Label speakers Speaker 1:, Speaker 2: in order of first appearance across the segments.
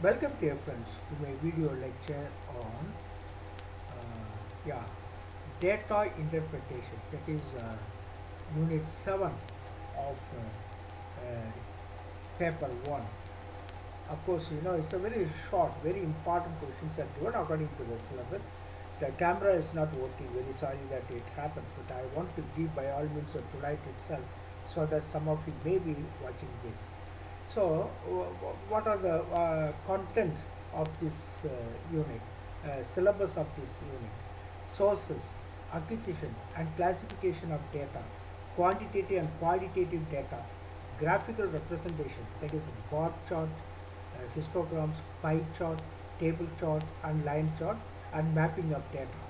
Speaker 1: Welcome dear friends to my video lecture on data interpretation, that is unit 7 of paper 1. Of course, it's a very short, very important questions are given according to the syllabus. The camera is not working, very sorry that it happens, but I want to give by all means a tonight itself so that some of you may be watching this. So, what are the contents of this unit, syllabus of this unit? Sources, acquisition and classification of data, quantitative and qualitative data, graphical representation, that is bar chart, histograms, pie chart, table chart and line chart, and mapping of data.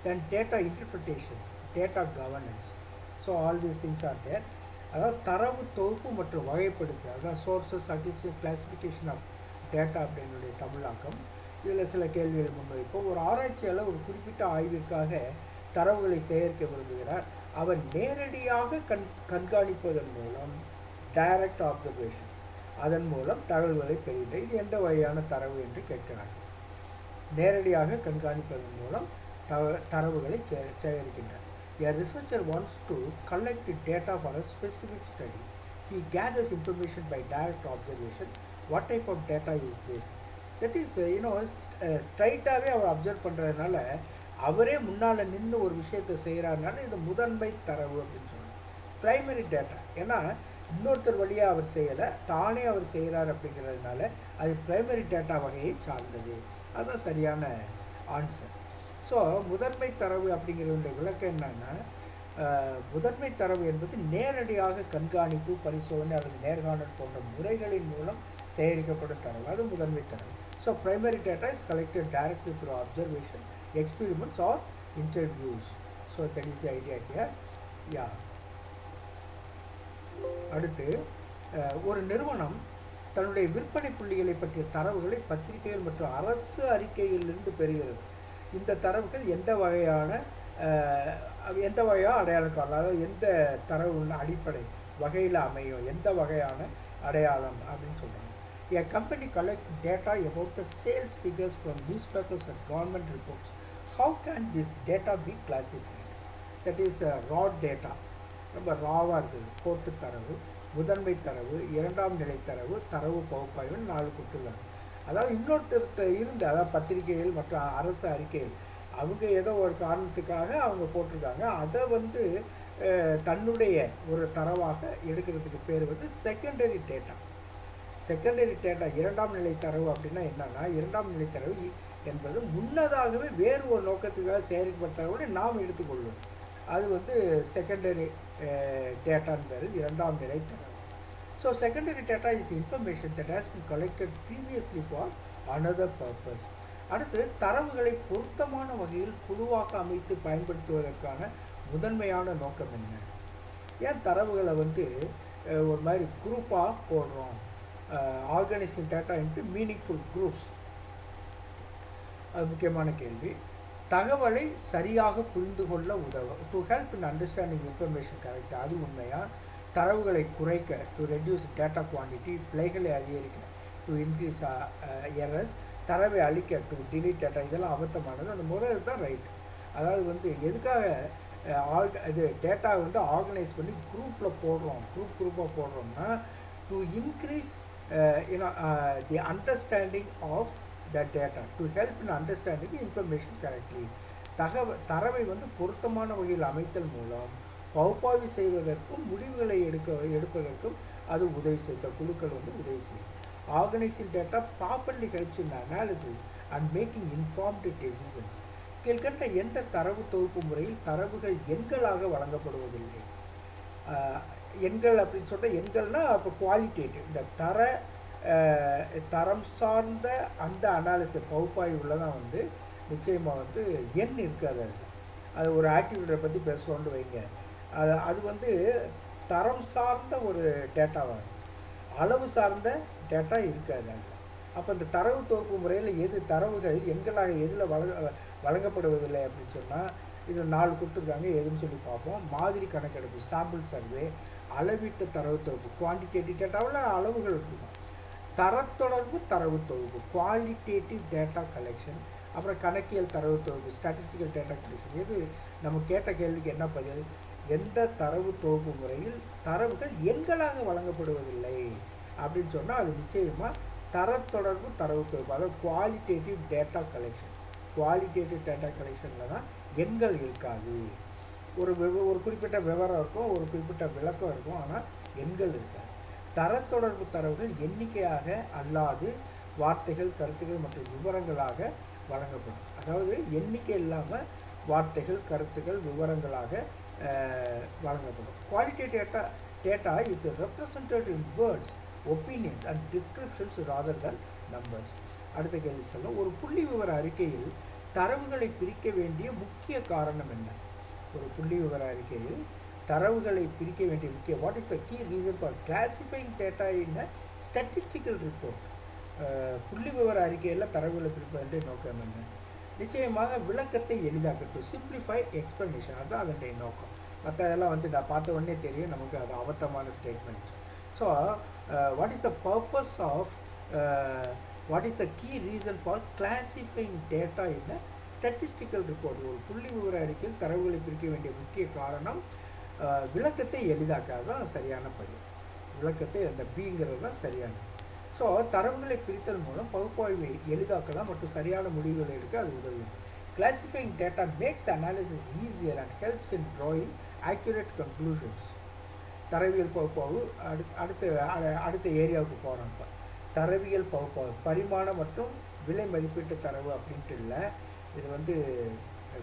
Speaker 1: Then data interpretation, data governance. So all these things are there. அதாவது தரவு தொகுப்பு மற்றும் வகைப்படுத்தல், அதாவது sources, acquisition, classification of data அப்படின்னுடைய தமிழாக்கம். இதில் சில கேள்விகள் முன்வைப்போம். ஒரு ஆராய்ச்சியாளர் ஒரு குறிப்பிட்ட ஆய்விற்காக தரவுகளை சேகரிக்க விரும்புகிறார். அவர் நேரடியாக கண்காணிப்பதன் மூலம் டைரக்ட் ஆப்சர்வேஷன், அதன் மூலம் தகவல்களை பெறுகிறார். இது எந்த வகையான தரவு என்று கேட்கிறார். நேரடியாக கண்காணிப்பதன் மூலம் தரவுகளை சேகரிக்கின்றார். A researcher wants to collect the data for a specific study. He gathers information by direct observation. What type of data is this? That is, ஸ்ட்ரைட்டாகவே அவர் அப்சர்வ் பண்ணுறதுனால, அவரே முன்னால் நின்று ஒரு விஷயத்தை செய்கிறாருனால இது முதன்மை தரவு அப்படின்னு சொல்லுவாங்க. ப்ரைமரி டேட்டா, ஏன்னா இன்னொருத்தர் வழியாக அவர் செய்யலை, தானே அவர் செய்கிறார் அப்படிங்கிறதுனால அது ப்ரைமரி டேட்டா வகையை சார்ந்தது. அதுதான் சரியான ஆன்சர். ஸோ முதன்மை தரவு அப்படிங்கிறதுடைய விளக்கம் என்னன்னா, முதன்மை தரவு என்பது நேரடியாக கண்காணிப்பு, பரிசோதனை அல்லது நேர்காணல் போன்ற முறைகளின் மூலம் சேகரிக்கப்படும் தரவு, அது முதன்மை தரவு. So primary data is collected directly through observation, experiments or interviews. So that is the idea here. அடுத்து, ஒரு நிறுவனம் தன்னுடைய விற்பனை புள்ளிகளை பற்றிய தரவுகளை பத்திரிகைகள் மற்றும் அரசு அறிக்கையிலிருந்து பெறுகிறது. இந்த தரவுகள் எந்த வகையாக அடையாளம் காணலாம், அதாவது எந்த தரவு அடிப்படை வகையில் அமையும், எந்த வகையான அடையாளம் அப்படின்னு சொல்கிறாங்க. A company collects data about the sales figures from newspapers and government reports. How can this data be classified? That is raw data. ரொம்ப ராவாக இருக்குது. போட்டு தரவு, முதன்மை தரவு, இரண்டாம் நிலை தரவு, தரவு பகுப்பாய்வு 4 கொடுத்துருக்காங்க. அதாவது இன்னொருத்தர்கிட்ட இருந்து, அதாவது பத்திரிகைகள் மற்றும் அரசு அறிக்கைகள், அவங்க ஏதோ ஒரு காரணத்துக்காக அவங்க போட்டிருக்காங்க, அதை தன்னுடைய ஒரு தரவாக எடுக்கிறதுக்கு பேர் செகண்டரி டேட்டா. செகண்டரி டேட்டா, இரண்டாம் நிலை தரவு அப்படின்னா என்னன்னா, இரண்டாம் நிலை தரவு என்பது முன்னதாகவே வேறு ஒரு நோக்கத்துக்காக சேகரிக்கப்பட்ட தரவோடு நாம் எடுத்துக்கொள்வோம். அது செகண்டரி டேட்டான்னு பேர், இரண்டாம் நிலை தரவு. So secondary data is information that has been collected previously for another purpose. அடுத்து, தரவுகளை பொருத்தமான வகையில் குழுவாக அமைத்து பயன்படுத்துவதற்கான முதன்மையான நோக்கம் என்ன? ஏன் தரவுகளை ஒரு மாதிரி குரூப்பாக போடுறோம்? Organising data into meaningful groups, அது முக்கியமான கேள்வி. தகவலை சரியாக புரிந்து கொள்ள உதவும், to help in understanding information correct, அது உண்மையா? தரவுகளை குறைக்க, டு ரெடியூஸ் டேட்டா குவான்டிட்டி, பிழைகளை அதிகரிக்க, டு இன்க்ரீஸ் எரர்ஸ், தரவை அழிக்க, டு டிலீட் டேட்டா, இதெல்லாம் அபத்தமானது. அந்த முறை தான் ரைட். அதாவது எதுக்காக இது டேட்டா ஆர்கனைஸ் பண்ணி குரூப்பாக போடுறோம்னா, to increase the understanding of the data, to help in understanding information correctly. தரவை பொருத்தமான வகையில் அமைத்தல் மூலம் பகுப்பாய்வு செய்வதற்கும் முடிவுகளை எடுப்பதற்கும் அது உதவி செய்த குழுக்கள் உதவி செய்யும். Organising data properly helps in analysis and making informed decisions. கீழ்கண்ட எந்த தரவு தொகுப்பு முறையில் தரவுகள் எண்களாக வழங்கப்படுவதில்லை? எண்கள் அப்படின்னு சொல்கிற எண்கள்னா அப்போ குவாலிட்டேட்டிவ், இந்த தரம் சார்ந்த அந்த அனாலிசிஸ் பகுப்பாய்வில் தான் நிச்சயமாக எண் இருக்காது. அது ஒரு ஆக்டிவிட்டியை பற்றி பேசுவோன்னு வைங்க, அது தரம் சார்ந்த ஒரு டேட்டாவாக, அளவு சார்ந்த டேட்டா இருக்காது. அப்போ இந்த தரவு தொகுப்பு முறையில் தரவுகள் எண்களாக எதில் வழங்கப்படுவதில்லை அப்படின்னு சொன்னால், இது 4 கொடுத்துருக்காங்க, எதுன்னு சொல்லி பார்ப்போம். மாதிரி கணக்கெடுப்பு, சாம்பிள் சர்வே, அளவீட்டு தரவு தொகுப்பு, குவான்டிடேட்டிவ் டேட்டாவில் அளவுகள் இருக்கும். தரத்தொடர்பு தரவு தொகுப்பு குவாலிட்டேட்டிவ் டேட்டா கலெக்ஷன், அப்புறம் கணக்கியல் தரவு தொகுப்பு ஸ்டாட்டிஸ்டிக்கல் டேட்டா கலெக்ஷன். இது நம்ம கேட்ட கேள்விக்கு என்ன பதில்? எந்த தரவு தொகுப்பு முறையில் தரவுகள் எண்களாக வழங்கப்படுவதில்லை அப்படின்னு சொன்னால் அது நிச்சயமாக தரத்தொடர்பு தரவு தொகுப்பு, அதாவது qualitative data collection. Qualitative data கலெக்ஷனில் தான் எண்கள் இருக்காது. ஒரு குறிப்பிட்ட விவரம் இருக்கும், ஒரு குறிப்பிட்ட விளக்கம் இருக்கும், ஆனால் எண்கள் இருக்காது. தரத்தொடர்பு தரவுகள் எண்ணிக்கையாக அல்லாது வார்த்தைகள், கருத்துக்கள் மற்றும் விவரங்களாக வழங்கப்படும். அதாவது எண்ணிக்கை இல்லாமல் வார்த்தைகள், கருத்துக்கள், விவரங்களாக வழங்கப்படும். Qualitative data is represented in words, opinions and descriptions rather than numbers. அடுத்த கேள்வி சொல்ல, ஒரு புள்ளி விவர அறிக்கையில் தரவுகளை பிரிக்க வேண்டிய முக்கிய காரணம் என்ன? ஒரு புள்ளி விவர அறிக்கையில் தரவுகளை பிரிக்க வேண்டிய முக்கிய what is the key reason for classifying data in a statistical report? புள்ளி விவர அறிக்கையில் தரவுகளை பிரிக்க வேண்டிய நோக்கம் என்ன? நிச்சயமாக விளக்கத்தை எளிதாக்கட்டும், சிம்பிளிஃபை எக்ஸ்பிளனேஷன், அதுதான் அதனுடைய நோக்கம். மற்றதெல்லாம் நான் பார்த்த உடனே தெரியும் நமக்கு அது அவத்தமான statement. So what is the purpose of what is the key reason for classifying data in statistical report? ஒரு புள்ளி விவர அறிக்கையில் தரவுகளை பிரிக்க வேண்டிய முக்கிய காரணம் விளக்கத்தை எளிதாக்காது தான் சரியான பதில். விளக்கத்தை அந்த பிங்கிறது தான் சரியானது. ஸோ தரவுகளை பிரித்தல் மூலம் பகுப்பாய்வை எளிதாக்கலாம் மற்றும் சரியான முடிவுகளை எடுக்க அது உதவும். Classifying data makes analysis easier and helps in drawing accurate conclusions. தரவியல் பகுப்பாய்வு அடுத்த ஏரியாவுக்கு போகிறோம். இப்போ தரவியல் பகுப்பாய்வு பரிமாண மற்றும் விலை மதிப்பீட்டு தரவு அப்படின்ட்டு இல்லை. இது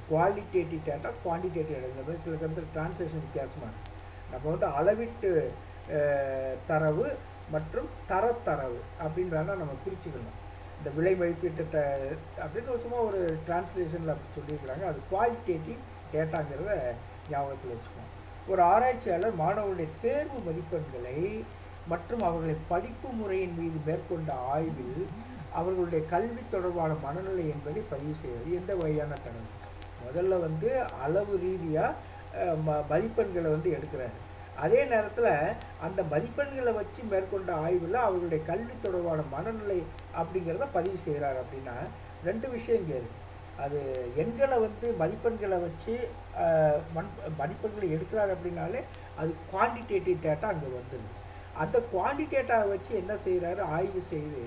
Speaker 1: குவாலிட்டேட்டிவ் டேட்டா, குவான்டிடேட்டிவ் டேட்டா. சில சமயத்தில் டிரான்ஸ்லேஷன் வித்தியாசமாக இருக்குது. நம்ம அளவீட்டு தரவு மற்றும் தரவு அப்படின்றத நம்ம பிரிச்சுக்கணும். இந்த விலை மதிப்பீட்டு அப்படின்னு சும்மா ஒரு டிரான்ஸ்லேஷனில் அப்படி சொல்லியிருக்கிறாங்க. அது குவாலிட்டேட்டிவ் டேட்டாங்கிறத ஞாபகத்தில் வச்சுக்கணும். ஒரு ஆராய்ச்சியாளர் மாணவர்களுடைய தேர்வு மதிப்பெண்களை மற்றும் அவர்களின் படிப்பு முறையின் மீது மேற்கொண்ட ஆய்வில் அவர்களுடைய கல்வி தொடர்பான மனநிலை என்பதை பதிவு செய்வது எந்த வகையான தரவு? முதல்ல அளவு ரீதியாக மதிப்பெண்களை எடுக்கிறாரு. அதே நேரத்தில் அந்த மதிப்பெண்களை வச்சு மேற்கொண்ட ஆய்வில் அவர்களுடைய கல்வி தொடர்பான மனநிலை அப்படிங்கிறத பதிவு செய்கிறார். அப்படின்னா ரெண்டு விஷயம் இங்கே இருக்குது. அது எண்களை மதிப்பெண்களை வச்சு மதிப்பெண்களை எடுக்கிறார் அப்படின்னாலே அது குவான்டிடேட்டிவ் டேட்டா அங்கே வந்துடுது. அந்த குவான்டிடேட்டாவை வச்சு என்ன செய்கிறாரு? ஆய்வு செய்து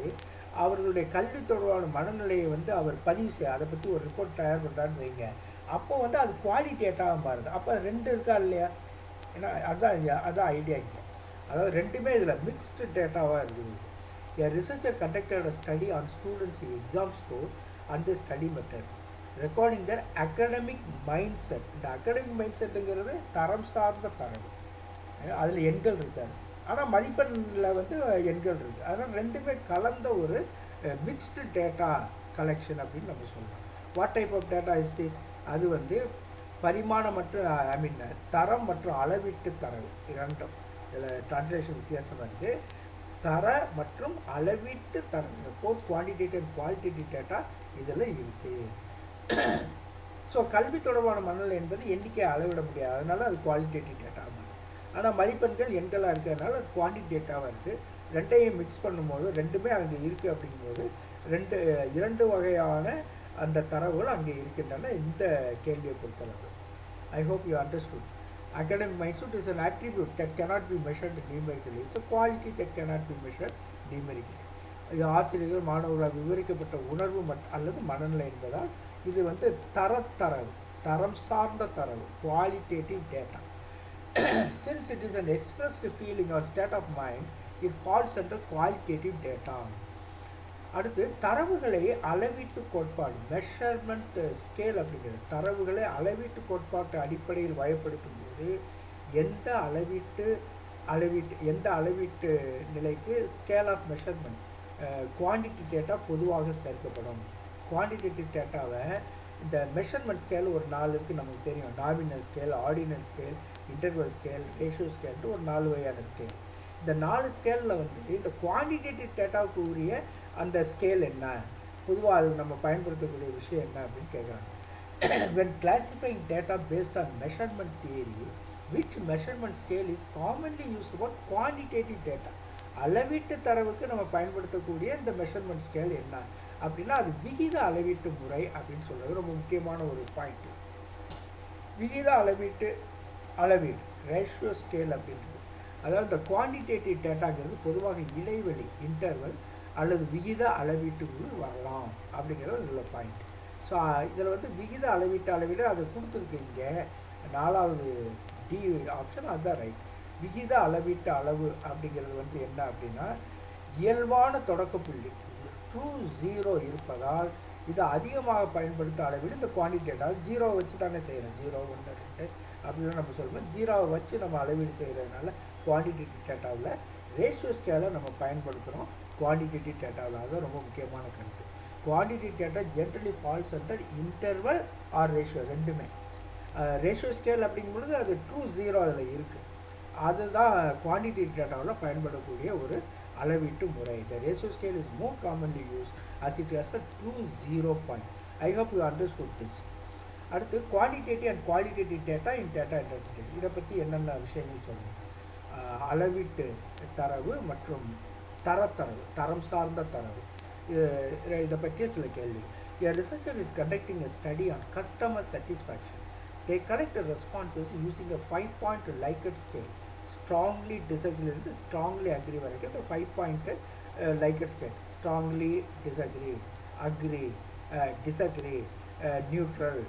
Speaker 1: அவர்களுடைய கல்வி தொடர்பான மனநிலையை அவர் பதிவு செய்ய அதை பற்றி ஒரு ரிப்போர்ட் தயார் பண்ணுறான்னு வைங்க. அப்போ அது குவாலிட்டேட்டாக மாறுது. அப்போ ரெண்டு இருக்கா இல்லையா? ஏன்னா அதுதான் ஐடியா இங்கே. அதாவது ரெண்டுமே இதில் மிக்ஸ்டு டேட்டாவாக இருக்குது. A researcher conducted a study on students' exam score and the study methods, recording their academic mindset. இந்த academic mindsetங்கிறது தரம் சார்ந்த தரவு. அதில் எண்கள் இருக்காது, ஆனால் மதிப்பெண்ணில் எண்கள் இருக்குது. அதனால் ரெண்டுமே கலந்த ஒரு மிக்ஸ்டு டேட்டா கலெக்ஷன் அப்படின்னு நம்ம சொல்லலாம். What type of data is this? அது பரிமாணம் மற்றும் தரம் மற்றும் அளவீட்டு தரவு இரண்டும். இதில் டிரான்ஸ்லேஷன் வித்தியாசமாக இருக்குது. தர மற்றும் அளவீட்டு தரம், both quantitative and qualitative data இதில் இருக்குது. ஸோ கல்வி தொடர்பான மனநிலை என்பது எண்ணிக்கையை அளவிட முடியாது, அதனால அது குவாலிட்டேட்டிவ் டேட்டா ஆகும். ஆனால் மதிப்பெண்கள் எண்களாக இருக்கிறதுனால அது குவான்டிடேட்டாவாக இருக்குது. ரெண்டையும் மிக்ஸ் பண்ணும்போது ரெண்டுமே அங்கே இருக்குது. அப்படிங்கும்போது இரண்டு வகையான அந்த தரவுகள் அங்கே இருக்கின்றன இந்த கேள்வியை பொறுத்தளவு. I hope you understood. Academic mindset is an attribute that cannot be measured numerically. It's a quality that cannot be measured numerically. இது ஆசிரியர்கள் மாணவர்களால் விவரிக்கப்பட்ட உணர்வு அல்லது மனநிலை என்பதால் இது தரவு, தரம் சார்ந்த தரவு, qualitative data. Since it is an expressed feeling or state of mind, it falls under qualitative data. அடுத்து தரவுகளை அளவீட்டு கோட்பாடு, மெஷர்மெண்ட் ஸ்கேல் அப்படிங்கிறது. தரவுகளை அளவீட்டு கோட்பாட்டு அடிப்படையில் வகைப்படுத்தும் போது எந்த அளவீட்டு நிலைக்கு scale of measurement quantity data பொதுவாக சேர்க்கப்படும். குவான்டிடேட்டிவ் டேட்டாவை இந்த மெஷர்மெண்ட் ஸ்கேல் ஒரு 4 இருக்குது நமக்கு தெரியும். Nominal scale, ordinal scale, interval scale, ratio ஸ்கேல்ட்டு ஒரு 4 வகையான ஸ்கேல். இந்த 4 ஸ்கேலில் இந்த குவான்டிடேட்டிவ் டேட்டாவுக்கு உரிய அந்த ஸ்கேல் என்ன, பொதுவாக அது நம்ம பயன்படுத்தக்கூடிய விஷயம் என்ன அப்படின்னு கேட்குறாங்க. When classifying data based on measurement theory, which measurement scale is commonly used for quantitative data? அளவீட்டு தரவுக்கு நம்ம பயன்படுத்தக்கூடிய இந்த மெஷர்மெண்ட் ஸ்கேல் என்ன அப்படின்னா அது விகித அளவீட்டு முறை அப்படின்னு சொல்கிறது ரொம்ப முக்கியமான ஒரு பாயிண்ட். விகித அளவீடு ரேஷியோ ஸ்கேல் அப்படின்றது, அதாவது இந்த குவான்டிடேட்டிவ் டேட்டாங்கிறது பொதுவாக இடைவெளி இன்டர்வல் அல்லது விகித அளவீட்டுக்குள் வரலாம் அப்படிங்கிறது உள்ள பாயிண்ட். ஸோ இதில் வந்து விகித அளவீடு அது கொடுத்துருக்கு இங்கே 4வது டி ஆப்ஷன், அதுதான் ரைட். விகித அளவீட்டு அளவு அப்படிங்கிறது வந்து என்ன அப்படின்னா இயல்பான தொடக்க புள்ளி ட்ரூ 0 இருப்பதால் இதை அதிகமாக பயன்படுத்த அளவீடு இந்த குவான்டிடேட்டாக 0 வச்சு தானே செய்கிறோம். 0 1 2 அப்படின்னு நம்ம சொல்லுவோம். 0 வச்சு நம்ம அளவீடு செய்கிறதுனால குவான்டிடேட்டிவ் டேட்டாவில் ரேஷியோ ஸ்கேலை நம்ம பயன்படுத்துகிறோம். குவான்டிடேட்டிவ் டேட்டாவில் அதுதான் ரொம்ப முக்கியமான கருத்து. Quantitative data generally falls under interval or ratio ரெண்டுமே. ரேஷியோ ஸ்கேல் அப்படிங்கும்பொழுது அது ட்ரூ 0 அதில் இருக்குது. அதுதான் குவான்டிடேட்டிவ் டேட்டாவில் பயன்படக்கூடிய ஒரு அளவீட்டு முறை. The ratio scale is more commonly used as it has a true 0 point. I hope you understood this. அடுத்து quantitative and qualitative data in data interpretation, இதை பற்றி என்னென்ன விஷயங்கள் சொல்லணும். அளவீட்டு தரவு மற்றும் தரம் சார்ந்த தரவு, இதை பற்றிய சில கேள்வி. A researcher is conducting a study on customer satisfaction. They collect the responses using a 5-point Likert scale. Strongly disagree to strongly agree வரைக்கும் இந்த 5-point Likert scale. Strongly disagree, agree, disagree, neutral,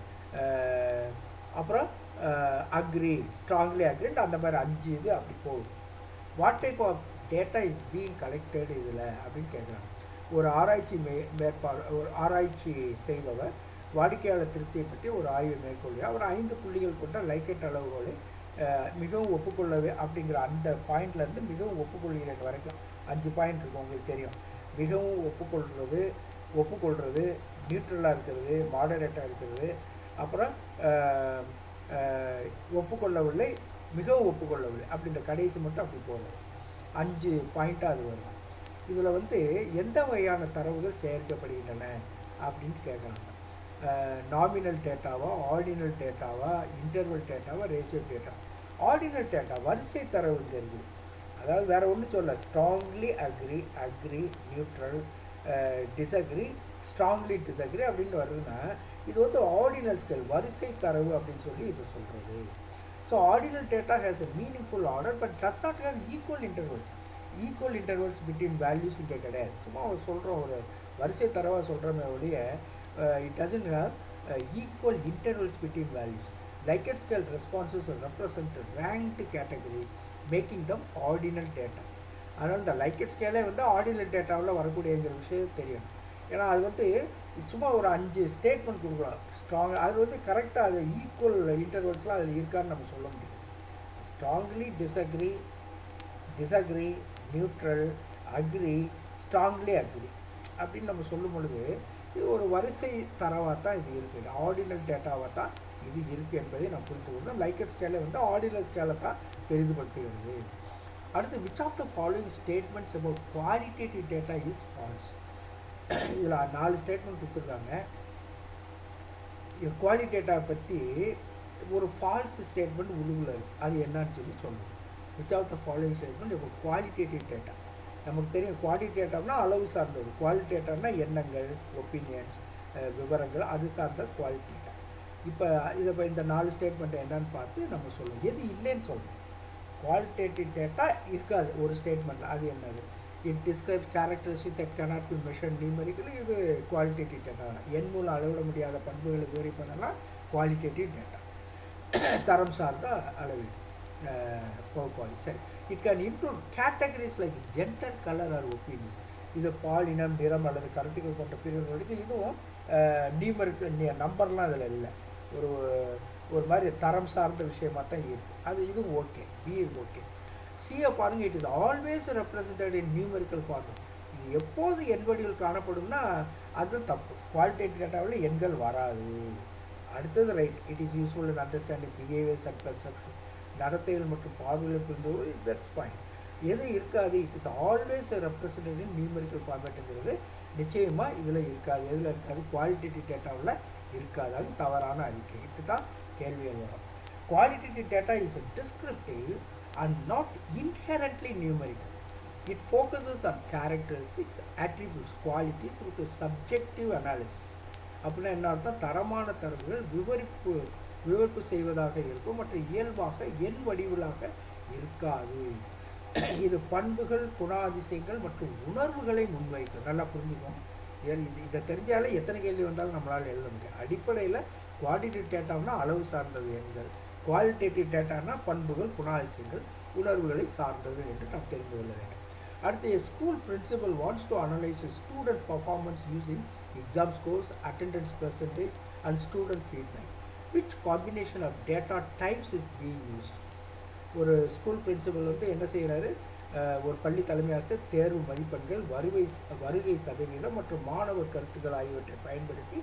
Speaker 1: அப்புறம் agree, strongly agree, அந்த மாதிரி 5 இது அப்படி போகுது. What type of data is being collected இதில் அப்படின்னு கேட்குறாங்க. ஒரு ஆராய்ச்சி செய்பவர் வாடிக்கையாளர் திருப்தியை பற்றி ஒரு ஆய்வு மேற்கொள்கிறார். அவர் 5 புள்ளிகள் கொண்ட லைக்கெட் அளவுகளை மிகவும் ஒப்புக்கொள்ளவே அப்படிங்கிற அந்த பாயிண்ட்லேருந்து மிகவும் ஒப்புக்கொள்கிறேன் வரைக்கும் 5 பாயிண்ட் இருக்கும், உங்களுக்கு தெரியும். மிகவும் ஒப்புக்கொள்கிறது, நியூட்ரலாக இருக்கிறது, மாடரேட்டாக இருக்கிறது, அப்புறம் ஒப்புக்கொள்ளவில்லை, மிகவும் ஒப்புக்கொள்ளவில்லை அப்படின்ற கடைசி மட்டும் அப்படி போகிறது. 5 பாயிண்ட்டாக அது வரும். இதில் வந்து எந்த வகையான தரவுகள் சேர்க்கப்படுகின்றன அப்படின்னு கேட்குறாங்க. நாமினல் டேட்டாவா, ஆர்டினல் டேட்டாவா, இன்டர்வல் டேட்டாவா, ரேஷியோ டேட்டா. ஆர்டினல் டேட்டா வரிசை தரவுங்கிறது, அதாவது வேறு ஒன்றும் சொல்ல, strongly agree, neutral, disagree, strongly disagree அப்படின்னு வருதுன்னா இது வந்து ஆர்டினல் ஸ்கேல் வரிசை தரவு அப்படின்னு சொல்லி இது சொல்கிறது. So ordinal data has a meaningful order but does not have equal intervals between values இங்கே கிடையாது. சும்மா சொல்கிறோம், ஒரு வரிசை தரவாக சொல்கிறோமே ஒழிய it doesn't have equal intervals between values. Likert scale responses represent ranked categories making them ordinal data. அதனால் இந்த லைக்கெட் ஸ்கேலே வந்து ஆர்டினல் டேட்டாவில் வரக்கூடியங்கிற விஷயம் தெரியும். ஏன்னா அது வந்து சும்மா ஒரு 5 ஸ்டேட்மெண்ட் கொடுக்குறோம் ஸ்ட்ராங், அது வந்து கரெக்டாக அது ஈக்குவல் இன்டர்வல்ஸ்லாம் அதில் இருக்கான்னு நம்ம சொல்ல முடியும். Strongly disagree, neutral, agree, strongly agree அப்படின்னு நம்ம சொல்லும் பொழுது இது ஒரு வரிசை தரவாக தான் இது இருக்குது, ஆர்டினல் டேட்டாவாக தான் இது இருக்குது என்பதை நான் புரிந்து கொண்டோம். லைக்கெட் ஸ்கேலை வந்து ஆர்டினல் ஸ்கேலை தான் பெரிதுபடுத்துகிறது. அடுத்து, which of the following statements about qualitative data is false. இதில் 4 ஸ்டேட்மெண்ட் கொடுத்துருக்காங்க. குவாலிட்டேட்டாவை பற்றி ஒரு ஃபால்ஸ் ஸ்டேட்மெண்ட் உள்ள அது என்னன்னு சொல்லி சொல்லணும். Which of the following statement இப்போ குவாலிட்டேட்டிவ் டேட்டா நமக்கு தெரியும். குவாலிட்டேட்டிவ்னா அளவு சார்ந்தது, குவாலிட்டேட்டிவ்னா எண்ணங்கள், ஒப்பீனியன்ஸ், விவரங்கள், அது சார்ந்த குவாலிட்டேட்டிவ். இப்போ இந்த 4 ஸ்டேட்மெண்ட் என்னன்னு பார்த்து நம்ம சொல்லணும். எது இல்லைன்னு சொல்லணும். குவாலிட்டேட்டிவ் டேட்டா இருக்காது ஒரு ஸ்டேட்மெண்ட்டில், அது என்னது? It describes characteristic that cannot be measured numerically. இது குவாலிட்டேட்டிவ் டேட்டா. எண் மூலம் அளவிட முடியாத பண்புகளை விவரி பண்ணலாம் குவாலிட்டேட்டிவ் டேட்டா. தரம் சார்ந்த அளவீடு பகுப்பாய்வு. சரி, it can include categories like gender, colour or opinion. இது பாலினம், நிறம் அல்லது கருத்துக்கள் கொண்ட பிரிவுகளுக்கு இதுவும் நியூமரிக்கல் நம்பர்லாம் அதில் இல்லை, ஒரு மாதிரி தரம் சார்ந்த விஷயமாக தான் இருக்குது. அது இதுவும் ஓகே, பி இஸ் ஓகே. சியை பாருங்கள், it is always represented in numerical form. இது எப்போது எண் வடிவில் காணப்படும்னா அது தப்பு. குவாலிட்டேட்டிவ் டேட்டாவில் எண்கள் வராது. அடுத்தது right, it is useful in understanding behaviours and perception. நடத்தைகள் மற்றும் பார்வைகள் புரிந்து தட்ஸ் ஃபைன். எது இருக்காது, it is always represented in numerical ஃபார்மேட்டுங்கிறது நிச்சயமாக இதில் இருக்காது. எதில் இருக்காது? குவாலிட்டேட்டிவ் டேட்டாவில் இருக்காது. அது தவறான அறிக்கை. இப்படி தான் கேள்விகள் வரும். Qualitative data is descriptive and not inherently numerical. It focuses on characteristics, attributes, qualities with a subjective analysis. அப்படின்னா என்ன அர்த்தம்? தரமான தரவுகள் விவரிப்பு செய்வதாக இருக்கும் மற்றும் இயல்பாக எண் வடிவிலாக இருக்காது. இது பண்புகள், குணாதிசயங்கள் மற்றும் உணர்வுகளை முன்வைக்கும். நல்லா புரிஞ்சுக்கணும். இதை தெரிஞ்சாலே எத்தனை கேள்வி வந்தாலும் நம்மளால் எழுத முடியும். அடிப்படையில் குவான்டிடேட்டிவ் டேட்டானா அளவு சார்ந்தது எண்கள், குவாலிட்டேட்டிவ் டேட்டானா பண்புகள், குணாதிசயங்கள், உணர்வுகளை சார்ந்தது என்று நாம் தெரிந்து கொள்ள வேண்டும். அடுத்து, a school principal wants to analyze a student performance using exam scores, attendance percentage and student feedback. Which combination of data types is being used? ஒரு ஸ்கூல் பிரின்சிபல் வந்து என்ன செய்கிறாரு? ஒரு பள்ளி தலைமை ஆசிரியர் தேர்வு மதிப்பெண்கள், வருகை சதவீதம் மற்றும் மாணவர் கருத்துக்கள் ஆகியவற்றை பயன்படுத்தி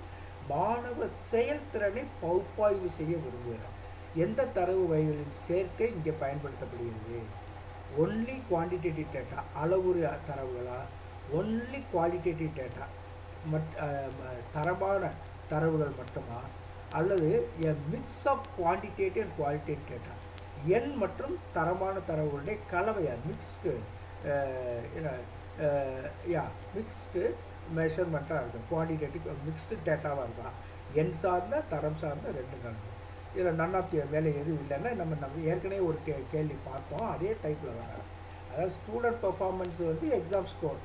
Speaker 1: மாணவர் செயல்திறனை பகுப்பாய்வு செய்ய விரும்புகிறார். எந்த தரவு வகைகளின் சேர்க்கை இங்கே பயன்படுத்தப்படுகிறது? ஒன்லி குவான்டிடேட்டிவ் டேட்டா, அளவுரு தரவுகளா? ஒன்லி குவாலிட்டேட்டிவ் டேட்டா, தரமான தரவுகள் மட்டுமா? அல்லது a mix of quantitative and qualitative data, எண் மற்றும் தரமான தரவுகளுடைய கலவையாக மிக்ஸ்டு மிக்ஸ்டு மெஷர்மெண்ட்டாக இருக்கும். குவான்டிடேட்டிவ் மிக்ஸ்டு டேட்டாவாக இருக்கும். எண் சார்ந்த தரம் சார்ந்த ரெண்டு கலந்து. இதில் நன் ஆஃப் வேலை எதுவும் இல்லைன்னா நம்ம ஏற்கனவே ஒரு கேள்வி பார்த்தோம், அதே டைப்பில் வராது. அதாவது ஸ்டூடெண்ட் பர்ஃபார்மன்ஸ் வந்து exam score,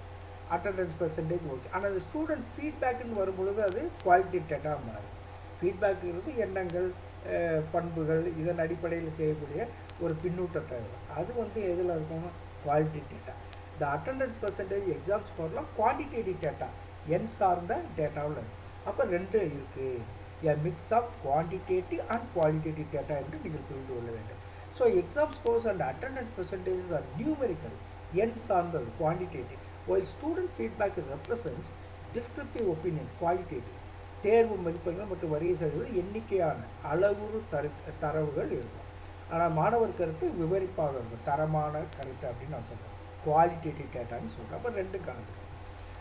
Speaker 1: attendance percentage okay. ஆனால் அது ஸ்டூடெண்ட் ஃபீட்பேக்குன்னு வரும்பொழுது அது குவாலிட்டி டேட்டாக மாறும். ஃபீட்பேக்குங்கிறது எண்ணங்கள், பண்புகள், இதன் அடிப்படையில் செய்யக்கூடிய ஒரு பின்னூட்டத்தை அது வந்து எதில் இருக்கும்? Quality data. இந்த அட்டண்டன்ஸ் பெர்சன்டேஜ், எக்ஸாம் ஸ்கோர்லாம் குவான்டிடேட்டிவ் டேட்டா, எண் சார்ந்த டேட்டாவில் இருக்கும். அப்போ ரெண்டு இருக்குது. A mix of quantitative and qualitative data என்று நீங்கள் புரிந்து கொள்ள வேண்டும். So exam scores and attendance percentages are numerical, எண் சார்ந்தது quantitative. while student feedback represents descriptive opinions, qualitative. தேர்வு மதிப்பெண்கள் மற்றும் வருகை சதவீதம் எண்ணிக்கையான அளவுரு தரவுகள் இருக்கும். ஆனால் மாணவர் கருத்து விவரிப்பாக இருக்கும், தரமான கருத்து அப்படின்னு நான் சொல்கிறேன், குவாலிட்டேட்டிவ் டேட்டான்னு சொல்கிறேன். அப்போ ரெண்டு கணக்கு.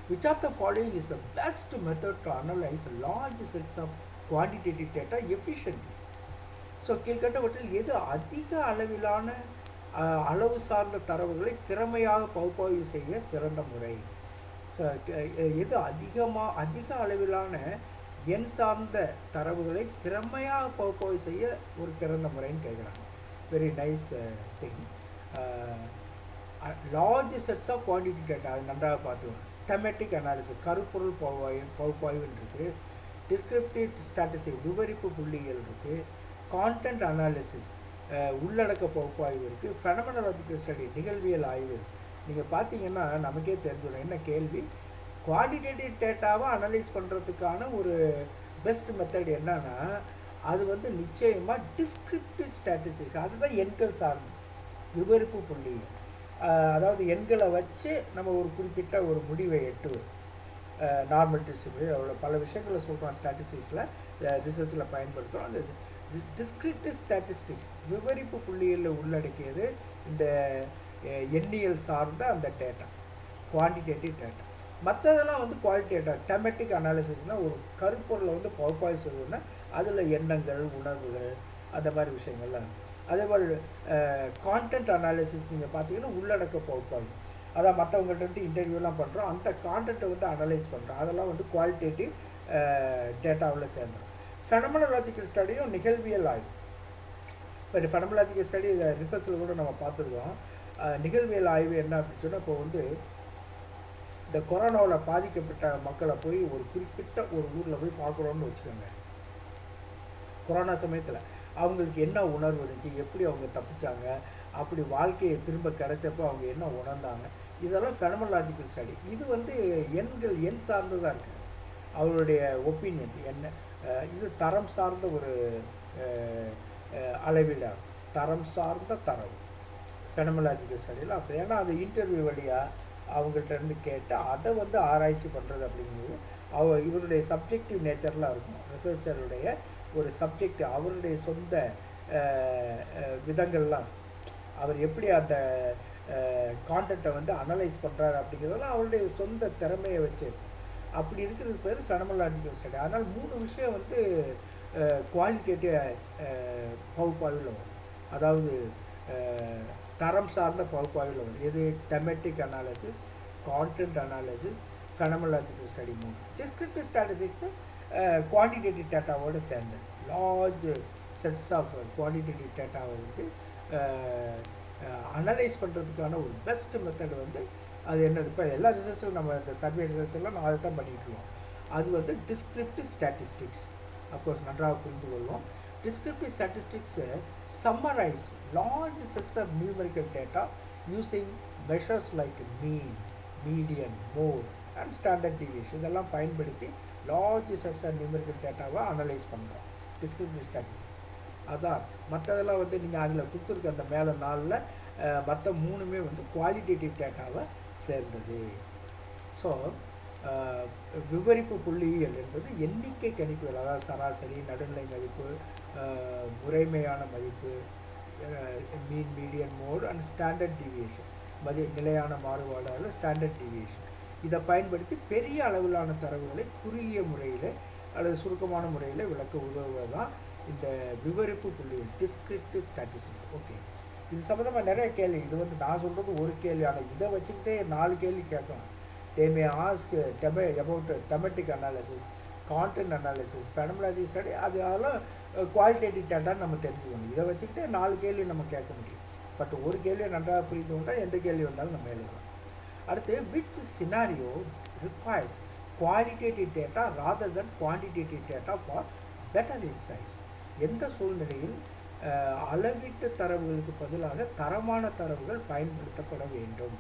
Speaker 1: Which of the following is the best method to analyze large sets of quantitative data efficiently? So கீழ்கண்டவற்றில் எது அதிக அளவிலான அளவு சார்ந்த தரவுகளை திறமையாக பகுப்பாய்வு செய்ய சிறந்த முறை? ஸோ எது அதிக அளவிலான எண் சார்ந்த தரவுகளை திறமையாக பகுப்பாய்வு செய்ய ஒரு திறந்த முறைன்னு கேட்குறாங்க. Very nice thing. Large sets of quantity data, அது நன்றாக பார்த்துக்கணும். தெமெட்டிக் அனாலிசிஸ், கருப்பொருள் பகுப்பாய்வுன்னு இருக்குது. டிஸ்கிரிப்டிவ் ஸ்டாட்டிஸ்டிக்ஸ், விவரிப்பு புள்ளிகள் இருக்குது. கான்டென்ட் அனாலிசிஸ், உள்ளடக்க பகுப்பாய்வு இருக்குது. ஃபெனமெனாலஜிக்கல் ஸ்டடி, நிகழ்வியல் ஆய்வு. நீங்கள் பார்த்தீங்கன்னா நமக்கே தெரிஞ்சிடும் என்ன கேள்வி. குவான்டிடேட்டிவ் டேட்டாவை அனலைஸ் பண்ணுறதுக்கான ஒரு பெஸ்ட் மெத்தட் என்னன்னா, அது வந்து நிச்சயமாக டிஸ்கிரிப்டிவ் ஸ்டாட்டிஸ்டிக்ஸ், அதுதான் எண்கள் சார்ந்து விவரிப்பு புள்ளி. அதாவது எண்களை வச்சு நம்ம ஒரு குறிப்பிட்ட ஒரு முடிவை எட்டுவது. நார்மல் டிஸ்ட்ரிபியூஷன், அவ்வளோ பல விஷயங்களை சொல்கிறோம் ஸ்டாட்டிஸ்டிக்ஸில், ரிசர்ச்சில் பயன்படுத்துகிறோம். அந்த டிஸ்கிரிப்டிவ் ஸ்டாட்டிஸ்டிக்ஸ் விவரிப்பு புள்ளிகளில் உள்ளடக்கியது இந்த எண்ணியல் சார்ந்த அந்த டேட்டா, குவான்டிடேட்டிவ் டேட்டா. மற்றதெல்லாம் வந்து குவாலிட்டேட்டிவ். தெமெட்டிக் அனாலிசிஸ்னால் ஒரு கருப்பொருளை வந்து பகுப்பாய்வு செய்வதுன்னா அதில் எண்ணங்கள், உணர்வுகள், அந்த மாதிரி விஷயங்கள்லாம். அதே மாதிரி கான்டென்ட் அனாலிசிஸ் நீங்கள் பார்த்தீங்கன்னா உள்ளடக்க பகுப்பாய்வு. அதான் மற்றவங்கள்ட்ட இன்டர்வியூலாம் பண்ணுறோம், அந்த கான்டென்ட்டை வந்து அனலைஸ் பண்ணுறோம், அதெல்லாம் வந்து குவாலிட்டேட்டிவ் டேட்டாவில் சேர்ந்துடும். ஃபெனமெனாலஜிக்கல் ஸ்டடியும் நிகழ்வியல் ஆய்வு. இப்போ ஃபெனமெனாலஜிக்கல் ஸ்டடி ரிசர்ச்சில் கூட நம்ம பார்த்துருக்கோம். நிகழ்வியல் ஆய்வு என்ன அப்படின்னு சொன்னால், இப்போ வந்து இந்த கொரோனாவில் பாதிக்கப்பட்ட மக்களை போய் ஒரு குறிப்பிட்ட ஒரு ஊரில் போய் பார்க்குறோன்னு வச்சுக்கோங்க. கொரோனா சமயத்தில் அவங்களுக்கு என்ன உணர்வு இருந்துச்சு, எப்படி அவங்க தப்பிச்சாங்க, அப்படி வாழ்க்கையை திரும்ப கிடைச்சப்போ அவங்க என்ன உணர்ந்தாங்க, இதெல்லாம் ஃபெனமெனாலஜிக்கல் ஸ்டடி. இது வந்து எண் சார்ந்ததாக இருக்குது, அவருடைய ஒப்பீனியன்ஸ் என்ன. இது தரம் சார்ந்த ஒரு அளவீடாக, தரம் சார்ந்த தரவு ஃபெனமெனாலஜிக்கல் ஸ்டடியில். அப்போ ஏன்னா அது இன்டர்வியூ வழியாக அவங்கள்ட்ட இருந்து கேட்டு அதை வந்து ஆராய்ச்சி பண்ணுறது அப்படிங்கிறது இவருடைய சப்ஜெக்டிவ் நேச்சரில் இருக்கும். ரிசர்ச்சருடைய ஒரு சப்ஜெக்ட், அவருடைய சொந்த விதங்கள்லாம், அவர் எப்படி அந்த கான்டென்ட்டை வந்து அனலைஸ் பண்ணுறாரு அப்படிங்கிறதெல்லாம் அவருடைய சொந்த திறமையை வச்சு. அப்படி இருக்கிறது பேர் ஃபெனமெனாலஜிக்கல் ஸ்டடி. அதனால் 3 விஷயம் வந்து குவாலிட்டேட்டிவ் பகுப்பாய்வில் வரும். அதாவது தரம் சார்ந்த பகுப்பாய்வில் வரும். எது? தெமெட்டிக் அனாலிசிஸ், கான்டென்ட் அனாலிசிஸ், ஃபெனமாலஜிக்கல் ஸ்டடி மூணு. டிஸ்கிரிப்டிவ் ஸ்டாட்டிஸ்டிக்ஸு குவான்டிடேட்டிவ் டேட்டாவோடு சேர்ந்து லார்ஜ் செட்ஸ் ஆஃப் குவான்டிடேட்டிவ் டேட்டாவை வந்து அனலைஸ் பண்ணுறதுக்கான ஒரு பெஸ்ட் மெத்தட் வந்து அது என்னது? இப்போ எல்லா ரிசர்ச்சும் நம்ம இந்த சர்வே ரிசர்ச்செல்லாம் நான் அதை தான் பண்ணிட்டுருவோம். அது வந்து டிஸ்கிரிப்டிவ் ஸ்டாட்டிஸ்டிக்ஸ். அப்கோர்ஸ் நன்றாக புரிந்து கொள்வோம். Descriptive statistics summarize large sets of numerical data using measures like mean, median, mode and standard deviation. இதெல்லாம் பயன்படுத்தி large sets of numerical dataவை அனலைஸ் பண்ணுறோம் டிஸ்கிரிப்டிவ் ஸ்டாட்டிஸ்டிக்ஸ். அதான் மற்றதெல்லாம் வந்து நீங்கள் அதில் கொடுத்துருக்க அந்த மேலே நாளில் மற்ற மூணுமே வந்து குவாலிட்டேட்டிவ் டேட்டாவை சேர்ந்தது. ஸோ விவரிப்பு புள்ளியியல் என்பது எண்ணிக்கை கணிப்புகள், அதாவது சராசரி, நடுநிலை மதிப்பு, முறைமையான மதிப்பு, mean, median, mode and standard deviation, நிலையான மாறுபாடு ஸ்டாண்டர்ட் டிவியேஷன். இதை பயன்படுத்தி பெரிய அளவிலான தரவுகளை குறுகிய முறையில் அல்லது சுருக்கமான முறையில் விளக்க உதவுவதுதான் இந்த விவரிப்பு புள்ளியியல், டிஸ்கிரிப்டிவ் ஸ்டாட்டிஸ்டிக்ஸ். ஓகே, இது சம்மந்தமாக நிறைய கேள்வி. இது வந்து நான் சொல்கிறது ஒரு கேள்வி, ஆனால் இதை வச்சுக்கிட்டே 4 கேள்வி கேட்கலாம். They may ask about thematic analysis, content analysis, phenomenology study. அதெல்லாம் குவாலிட்டேட்டிவ் டேட்டா நம்ம தெரிஞ்சுக்கணும். இதை வச்சுக்கிட்டே 4 கேள்வி நம்ம கேட்க முடியும். பட் ஒரு கேள்வியை நன்றாக புரிந்து கொண்டால் எந்த கேள்வி வந்தாலும் நம்ம எழுதலாம். அடுத்து, which scenario requires qualitative data rather than quantitative data for better insights? எந்த சூழ்நிலையில் அளவீட்டு தரவுகளுக்கு பதிலாக தரமான தரவுகள் பயன்படுத்தப்பட வேண்டும்?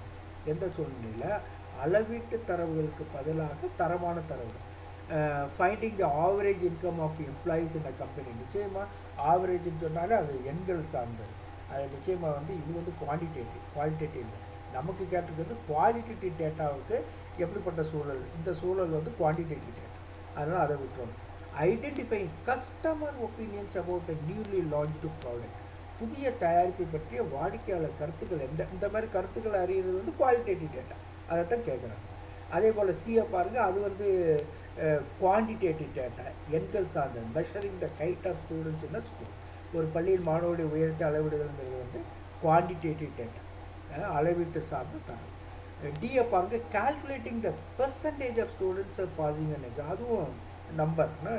Speaker 1: எந்த சூழ்நிலையில் அளவீட்டு தரவுகளுக்கு பதிலாக தரமான தரவுகள்? Finding the average income of employees in a company. நிச்சயமாக ஆவரேஜ்னு சொன்னாலே அது எண்கள் சார்ந்தது. அது நிச்சயமாக வந்து இது வந்து குவாலிட்டேட்டிவ். நமக்கு கேட்டிருக்கிறது குவாலிட்டேட்டிவ் டேட்டாவுக்கு எப்படிப்பட்ட சூழல், இந்த சூழல் வந்து குவான்டிடேட்டிவ் டேட்டா. அதனால் அதை விட்டுறோம். Identifying customer opinions about a newly launched product. புதிய தயாரிப்பை பற்றிய வாடிக்கையாளர் கருத்துக்கள், இந்த மாதிரி கருத்துக்களை அறிகிறது வந்து குவாலிட்டேட்டிவ் டேட்டா. அதைத்தான் கேட்குறாங்க. அதே போல் சிஏ பாருங்க, அது வந்து குவான்டிடேட்டிவ் டேட்டா, எண்கள் சார்ந்தது. Measuring the height of students in school. ஒரு பள்ளியில் மாணவருடைய உயரத்தை அளவிடுதல்ங்கிறது வந்து குவான்டிடேட்டிவ் டேட்டா, அளவீட்டு சார்ந்த தரம். டிஏ பாருங்க, calculating the percentage of students passing and exam. அதுவும் நம்பர்னா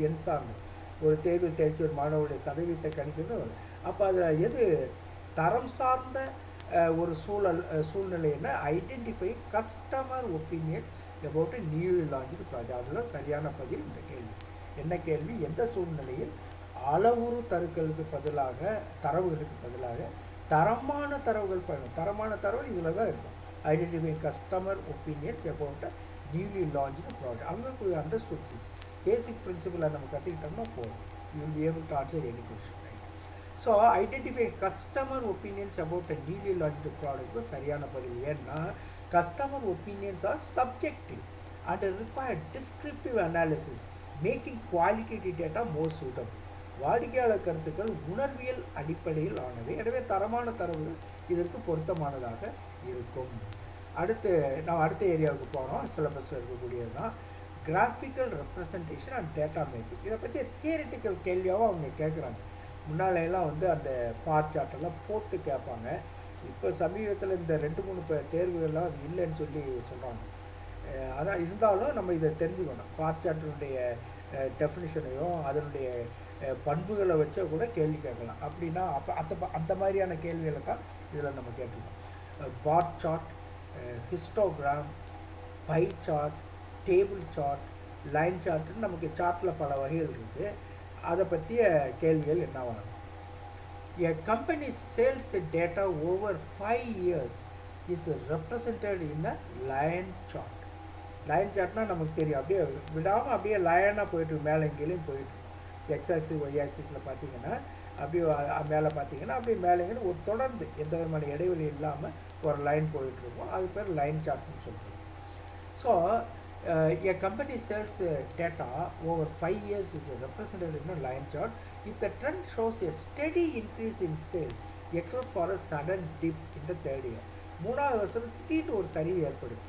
Speaker 1: எண் சார்ந்தது. ஒரு தேர்வு தேர்ச்சி ஒரு மாணவருடைய சதவீதத்தை கணிக்கிறது. அப்போ அதில் எது தரம் சார்ந்த ஒரு சூழ்நிலைன்னா identify customer opinion about newly launched project. அதெல்லாம் சரியான பதில் இந்த கேள்வி. என்ன கேள்வி? எந்த சூழ்நிலையில் அளவுரு தரவுகளுக்கு பதிலாக தரமான தரவுகள் பயன்படும்? தரமான தரவுகள் இதில் தான் இருக்கும். Identify customer opinions about newly launched project. அவங்க அண்டர்ஸ்டுட் திஸ் பேசிக் பிரின்சிபலை நம்ம கற்றுக்கிட்டோம்னா போதும். You will be able to answer any question. So identify customer opinions about a newly launched product சரியான பதில். ஏன்னா customer opinions are subjective and require descriptive analysis making qualitative data more suitable. வாடிக்கையாளர் கருத்துக்கள் உணர்வியல் அடிப்படையில் ஆனது. எனவே தரமான தரவுகள் இதற்கு பொருத்தமானதாக இருக்கும். நாம் அடுத்த ஏரியாவுக்கு போனோம். சிலபஸில் இருக்கக்கூடியது தான் graphical representation and data making. இதை பற்றி தியரிட்டிக்கல் கேள்வியாகவும் அவங்க கேட்குறாங்க. முன்னாலெல்லாம் வந்து அந்த பார் சார்ட்டெல்லாம் போட்டு கேட்பாங்க. இப்போ சமீபத்தில் இந்த 2-3 தேர்வுகள்லாம் அது இல்லைன்னு சொல்லி சொல்கிறாங்க. அதான் இருந்தாலும் நம்ம இதை தெரிஞ்சுக்கணும். பார் சார்ட்டினுடைய டெஃபினிஷனையும் அதனுடைய பண்புகளை வச்சோ கூட கேள்வி கேட்கலாம். அப்படின்னா அந்த மாதிரியான கேள்விகளை தான் இதில் நம்ம கேட்டுக்கணும். Bar chart, histogram, pie chart, table chart, line சார்ட்டுன்னு நமக்கு சார்ட்டில் பல வகைகள் இருக்குது. அதை பற்றிய கேள்விகள் என்னவாகும்? A company sales data over 5 years is represented in a line chart. Line சார்ட்னா நமக்கு தெரியும், அப்படியே விடாமல் அப்படியே லைனாக போயிட்டு மேலே கீழேயும் போயிட்டு எக்ஸாக்சிஸ் ஒய் ஆக்சிஸில் பார்த்தீங்கன்னா அப்படியே மேலே பார்த்தீங்கன்னா அப்படியே மேலேங்கன்னு ஒரு தொடர்ந்து எந்த விதமான இடைவெளி இல்லாமல் ஒரு லைன் போயிட்டுருக்கோம். அது பேர் லைன் சார்ட்னு சொல்கிறோம். So a company sells data over 5 years is represented in a line chart. If the trend shows a steady increase in sales except for a sudden dip in the third year, 3வது வருஷம் திடீர்னு ஒரு சரிவு ஏற்படுது.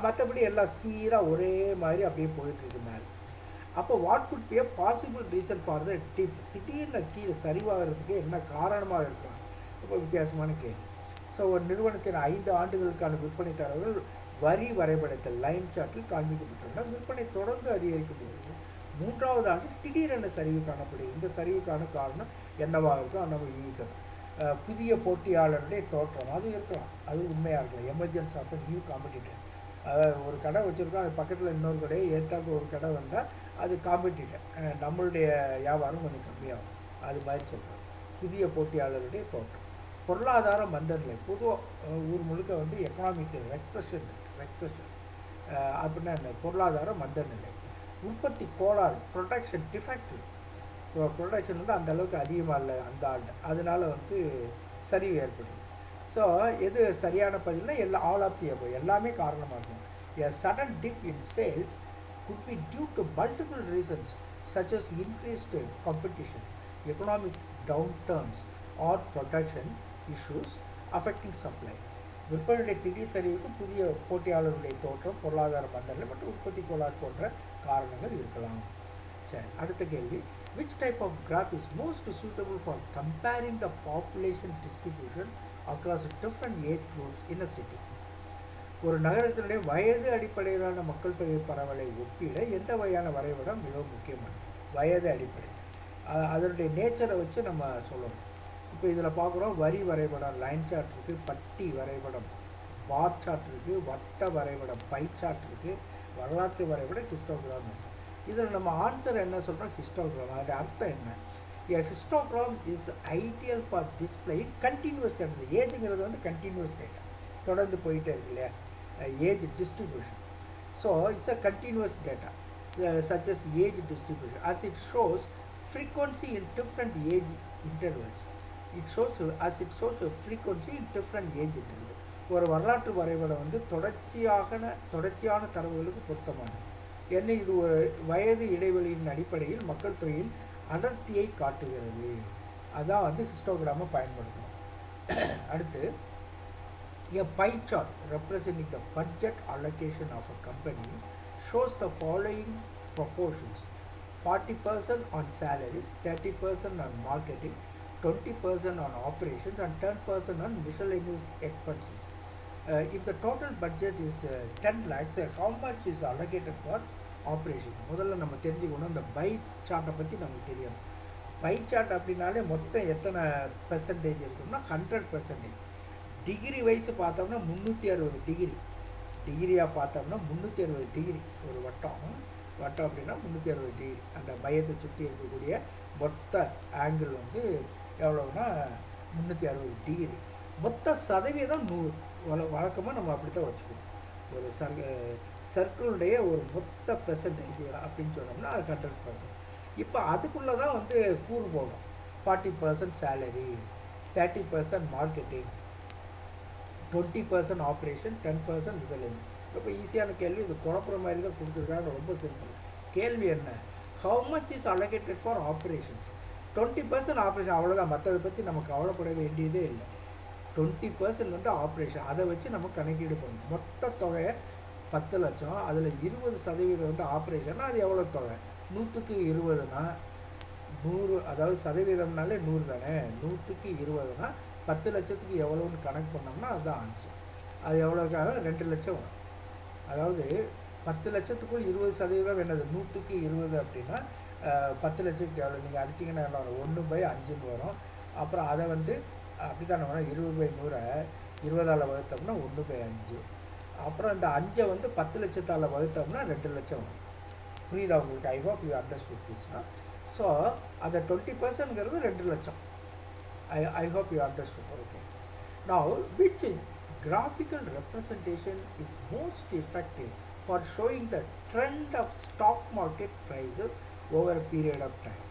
Speaker 1: மற்றபடி எல்லாம் சீராக ஒரே மாதிரி அப்படியே போயிட்டு இருக்கு மேலே. அப்போ what could be a possible reason for the dip? திடீர்னு கீழே சரிவாகிறதுக்கு என்ன காரணமாக இருக்கலாம்? ரொம்ப வித்தியாசமான கேள்வி. ஸோ ஒரு நிறுவனத்தின் 5 ஆண்டுகளுக்கான விற்பனை தரவுகள் வரி வரைபடத்தில் லைன் சார்ட்டில் காண்பிக்கப்பட்டுள்ளன. விற்பனை தொடர்ந்து அதிகரிக்கும் போது 3வது ஆண்டில் திடீரென சரிவு காணப்படுகிறது. இந்த சரிவுக்கான காரணம் என்னவாக இருக்கும் நம்ம யூகிக்கணும். புதிய போட்டியாளருடைய தோற்றம் அது இருக்கலாம், அது உண்மையாக இருக்கலாம். எமர்ஜென்ஸ் ஆஃப் நியூ காம்படிட்டர், ஒரு கடை வச்சுருக்கோம், அது பக்கத்தில் இன்னொரு கடையை ஏற்றாக்க ஒரு கடை வந்தால் அது காம்படிட்டர், நம்மளுடைய வியாபாரம் கொஞ்சம் கம்மியாகும், அது மாதிரி சொல்கிறோம். புதிய போட்டியாளருடைய தோற்றம். பொருளாதார மந்தநிலை, பொதுவாக ஊர் முழுக்க வந்து எக்கனாமிக் ரெக்சஷன் அப்படின்னா என்ன, பொருளாதார மந்தநிலை. உற்பத்தி கோளாறு, ப்ரொடக்ஷன் டிஃபெக்டிவ், ப்ரொடக்ஷன் வந்து அந்த அளவுக்கு அதிகமாக இல்லை அந்த ஆண்டு, அதனால வந்து சரிவு ஏற்படுது. ஸோ எது சரியான பதில்னா ஆல் ஆஃப் தி அபவ், எல்லாமே காரணமாக இருக்கும். A sudden dip in sales could be due to multiple reasons such as increased competition, economic downturns or production issues affecting supply. விற்பனையுடைய திடீர் சரிவுக்கு புதிய போட்டியாளருடைய தோற்றம், பொருளாதார மந்தநிலை மற்றும் உற்பத்தி கோளாறு போன்ற காரணங்கள் இருக்கலாம். சரி, அடுத்த கேள்வி. Which type of graph is most suitable for comparing the population distribution across different age groups in a city? ஒரு நகரத்தினுடைய வயது அடிப்படையிலான மக்கள் தொகை பரவலை ஒப்பிட எந்த வகையான வரைபடம் மிகவும் முக்கியமானது? வயது அடிப்படை, அதனுடைய நேச்சரை வச்சு நம்ம சொல்லணும். இப்போ இதில் பார்க்குறோம், வரி வரைபடம் லைன் சார்ட் இருக்குது, பட்டி வரைபடம் பார் சார்ட் இருக்குது, வட்ட வரைபடம் பை சார்ட் இருக்குது, வரலாற்று வரைபடம் ஹிஸ்டோகிராம் இருக்குது. இதில் நம்ம ஆன்சர் என்ன சொல்கிறோம்? ஹிஸ்டோகிராம். அதோட அர்த்தம் என்ன? Histogram is ideal for display continuous data. ஏஜுங்கிறது வந்து கண்டினியூஸ் டேட்டா, தொடர்ந்து போயிட்டே இருக்கு இல்லையா, age distribution. So it's a continuous data such as age distribution as it shows frequency in different age intervals. It shows a frequency in different age intervals. ஒரு வரலாற்று வரைபடம் வந்து தொடர்ச்சியான தரவுகளுக்கு பொருத்தமானது. என்ன, இது ஒரு வயது இடைவெளியின் அடிப்படையில் மக்கள் தொகையின் அடர்த்தியை காட்டுகிறது. அதான் வந்து ஹிஸ்டோகிராமை பயன்படுத்தும். அடுத்து, a pie chart representing the budget allocation of a company shows the following proportions: 40% on salaries, 30% on marketing, 20% on operations and 10% on miscellaneous expenses. If the total budget is 10 lakhs, how much is allocated for operations? முதல்ல நம்ம தெரிஞ்சுக்கணும், இந்த by சார்ட்டை பற்றி நமக்கு தெரியும். Pie chart அப்படின்னாலே மொத்தம் எத்தனை பெர்சன்டேஜ் இருக்குன்னா 100%. டிகிரி வைஸ் பார்த்தோம்னா 360 டிகிரி, டிகிரியாக பார்த்தோம்னா 360 டிகிரி. ஒரு வட்டம் அப்படின்னா 360 டிகிரி. அந்த மையத்தை சுற்றி இருக்கக்கூடிய மொத்த ஆங்கிள் வந்து எவ்வளோன்னா 360 டிகிரி. மொத்த சதவீதம் 100. வழக்கமாக நம்ம அப்படி தான் வச்சுக்கணும். ஒரு சர்க்கிளுடைய ஒரு மொத்த பெர்சன்டேஜ் அப்படின்னு சொன்னோம்னா அது 100%. இப்போ அதுக்குள்ளே தான் வந்து கூறு போடும். 40% சேலரி, 30% மார்க்கெட்டிங், 20% ஆப்ரேஷன், 10% மிஸ்செலேனியஸ். ரொம்ப ஈஸியான கேள்வி, இது குழப்புற மாதிரி தான் கொடுத்துருக்காங்க. ரொம்ப சிம்பிள். கேள்வி என்ன? How much is allocated for operations? 20% operation, அவ்வளோதான். மற்றதை பற்றி நம்ம கவலைப்பட வேண்டியதே இல்லை. 20% வந்து ஆப்ரேஷன், அதை வச்சு நம்ம கணக்கீடு பண்ணணும். மொத்த தொகை 10 லட்சம், அதில் 20% வந்து ஆப்ரேஷன்னா அது எவ்வளோ தொகை? 100க்கு 20னா 100, அதாவது சதவீதம்னாலே 100 தானே. 100க்கு 20னா 10 லட்சத்துக்கு எவ்வளோன்னு கணக்கு பண்ணோம்னா அதுதான் ஆன்சர். அது எவ்வளோக்காக? 2 லட்சம் வரும். அதாவது 10 லட்சத்துக்குள் 20% என்னது? 100க்கு 20 அப்படின்னா 10 லட்சத்துக்கு எவ்வளோ? நீங்கள் அடிச்சிங்கன்னா என்ன வரும்? 1/5ன்னு வரும். அப்புறம் அதை வந்து அப்படி தானே வரும். 20/100 20ஆல் வகுத்தோம்னா 1/5. அப்புறம் இந்த 5 வந்து 10 லட்சத்தால் வகுத்தோம்னா 2 லட்சம் வரும். புரியுதா உங்களுக்கு? ஐ ஹோப் யூ அண்டர்ஸ்டுட் திஸ்னா. ஸோ அந்த 20%ங்கிறது 2 லட்சம். I hope you understood. Okay. Now, which graphical representation is most effective for showing the trend of stock market prices over a period of time?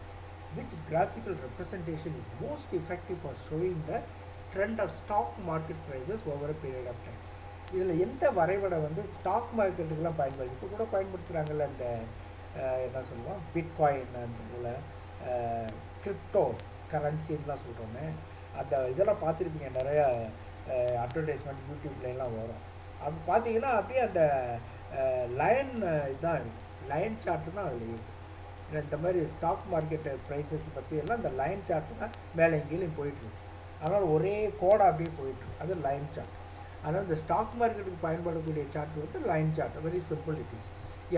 Speaker 1: Which graphical representation is most effective for showing the trend of stock market prices over a period of time? இதில் எந்த வரைபடம் வந்து stock மார்க்கெட்டுக்கெல்லாம் பயன்படுது? இப்போ கூட பயன்படுத்துகிறாங்கல்ல, இந்த என்ன சொல்லுவோம், பிட்காயின், அந்த கிரிப்டோ கரன்சின்லாம் சொல்கிறோமே, அந்த இதெல்லாம் பார்த்துருப்பீங்க. நிறையா அட்வர்டைஸ்மெண்ட் யூடியூப்லாம் வரும். அது பார்த்தீங்கன்னா அப்படியே அந்த லைன் இதுதான், லைன் சார்ட்டு தான் அதில் இருக்குது. இந்த மாதிரி ஸ்டாக் மார்க்கெட்டு ப்ரைஸஸ் பற்றி எல்லாம் இந்த லைன் சார்ட்டு தான் மேலே கீழே போயிட்டுருக்கு. அதனால் ஒரே கோடாக அப்படியே போயிட்டுருக்கு. அது லைன் சார்ட். அதனால் இந்த ஸ்டாக் மார்க்கெட்டுக்கு பயன்படக்கூடிய சார்ட் வந்து line chart. Very simple it is.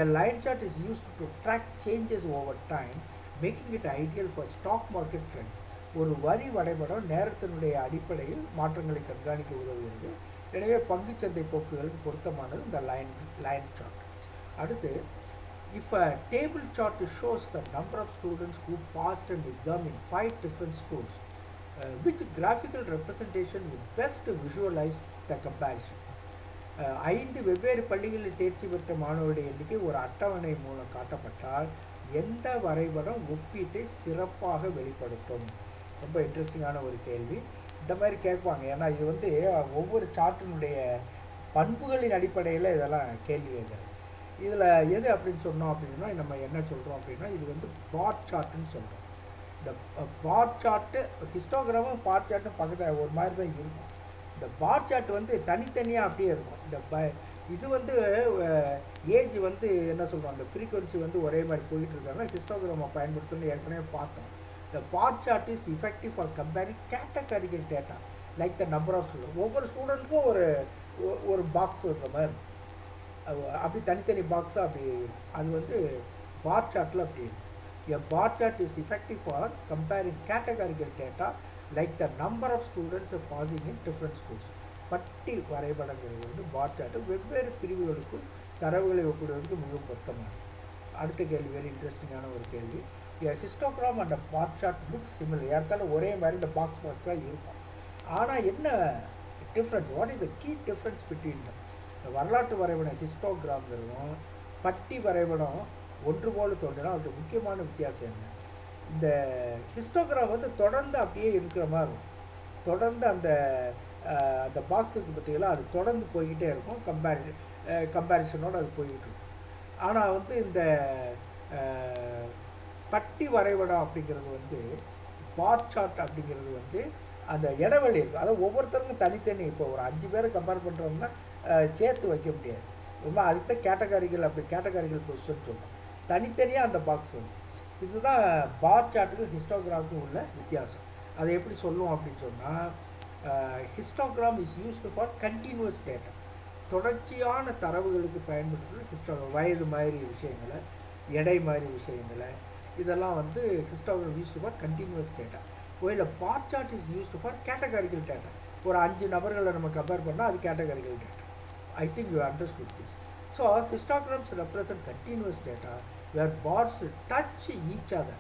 Speaker 1: A line chart is used to track changes over time, making it ideal for stock market trends. ஒரு வரி வரைபடம் நேரத்தினுடைய அடிப்படையில் மாற்றங்களை கண்காணிக்க உதவுகிறது. எனவே பங்குச்சந்தை போக்குகளுக்கு பொருத்தமானது இந்த லைன் சார்ட். அடுத்து, if a table chart shows the number of students who passed an exam in 5 different schools, which graphical representation would best visualize the comparison? 5 வெவ்வேறு பள்ளிகளில் தேர்ச்சி பெற்ற மாணவருடைய எண்ணிக்கை ஒரு அட்டவணை மூலம் காட்டப்பட்டால் எந்த வரைபடம் ஒப்பீட்டை சிறப்பாக வெளிப்படுத்தும்? ரொம்ப இன்ட்ரெஸ்டிங்கான ஒரு கேள்வி. இந்த மாதிரி கேட்பாங்க. ஏன்னா இது வந்து ஒவ்வொரு சார்ட்டினுடைய பண்புகளின் அடிப்படையில் இதெல்லாம் கேள்வி கேட்குறது. இதில் எது அப்படின்னு சொன்னோம் அப்படின்னா நம்ம என்ன சொல்கிறோம் அப்படின்னா இது வந்து பார் சார்ட்டுன்னு சொல்கிறோம். இந்த பார் சார்ட்டு ஹிஸ்டோகிராமும் பார் சார்ட்டும் பக்கத்தில் ஒரு மாதிரி தான் இருக்கும். இந்த பார் சார்ட் வந்து தனித்தனியாக அப்படியே இருக்கும். இது வந்து ஏஜ் வந்து என்ன சொல்கிறோம், அந்த ஃப்ரீக்வன்சி வந்து ஒரே மாதிரி போயிட்டு இருக்காங்க. ஹிஸ்டோகிராமை பயன்படுத்தணும்னு ஏற்கனவே பார்த்தோம். The bar chart is effective for comparing categorical data like the number of students. ஒவ்வொரு ஸ்டூடெண்ட்க்கும் ஒரு பாக்ஸ் இருக்கிற மாதிரி அப்படி தனித்தனி பாக்ஸாக அப்படி அது வந்து பார் சார்ட்டில் அப்படி இருக்கும். A bar chart is effective for comparing categorical data like the number of students passing in different schools. பட்டி வரைபடங்கிறது வந்து பார் சார்ட்டு வெவ்வேறு பிரிவுகளுக்கும் தரவுகளை ஒப்பிடுவதற்கு மிகவும் பொருத்தமானது. அடுத்த கேள்வி வெரி இன்ட்ரெஸ்டிங்கான ஒரு கேள்வி. Histogram and bar chart look similar. யாருக்காலும் ஒரே மாதிரி இந்த பாக்ஸாக இருக்கும். ஆனால் என்ன difference, what is the key difference between them? வரலாற்று வரைபடம் ஹிஸ்டோகிராம்ங்கிறதும் பட்டி வரைபடம் ஒன்று போல தோன்றினா அதுக்கு முக்கியமான வித்தியாசம் என்ன? இந்த ஹிஸ்டோகிராம் வந்து தொடர்ந்து அப்படியே இருக்கிற மாதிரி இருக்கும். தொடர்ந்து அந்த பாக்ஸுக்கு பார்த்தீங்கன்னா அது தொடர்ந்து போய்கிட்டே இருக்கும். கம்பேரிசனோடு அது போய்கிட்டு இருக்கும். ஆனால் வந்து இந்த பட்டி வரைபடம் அப்படிங்கிறது வந்து பார் சார்ட் அப்படிங்கிறது வந்து அந்த இடைவெளி இருக்கும். அதாவது ஒவ்வொருத்தருக்கும் தனித்தனி. இப்போ ஒரு 5 பேரை கம்பேர் பண்ணுறோம்னா சேர்த்து வைக்க முடியாது. ரொம்ப அதுக்கு கேட்டகாரிகள் அப்படி கேட்டகாரிகள் கொஸ்டின் சொல்லுவோம். தனித்தனியாக அந்த பாக்ஸ் வந்து இதுதான் பார் சார்ட்டுக்கும் ஹிஸ்டோகிராமுக்கும் உள்ள வித்தியாசம். அதை எப்படி சொல்லுவோம் அப்படின்னு சொன்னால் histogram is used for continuous data. தொடர்ச்சியான தரவுகளுக்கு பயன்படுத்துறது ஹிஸ்டோகிராம். வயது மாதிரி விஷயங்களை, எடை மாதிரி விஷயங்களை, இதெல்லாம் வந்து histogram used for continuous data. While bar chart is used for categorical data. ஒரு 5 நபர்களை நம்ம கம்பேர் பண்ணால் அது categorical data. I think you understood this. So histograms represent continuous data where bars touch each other.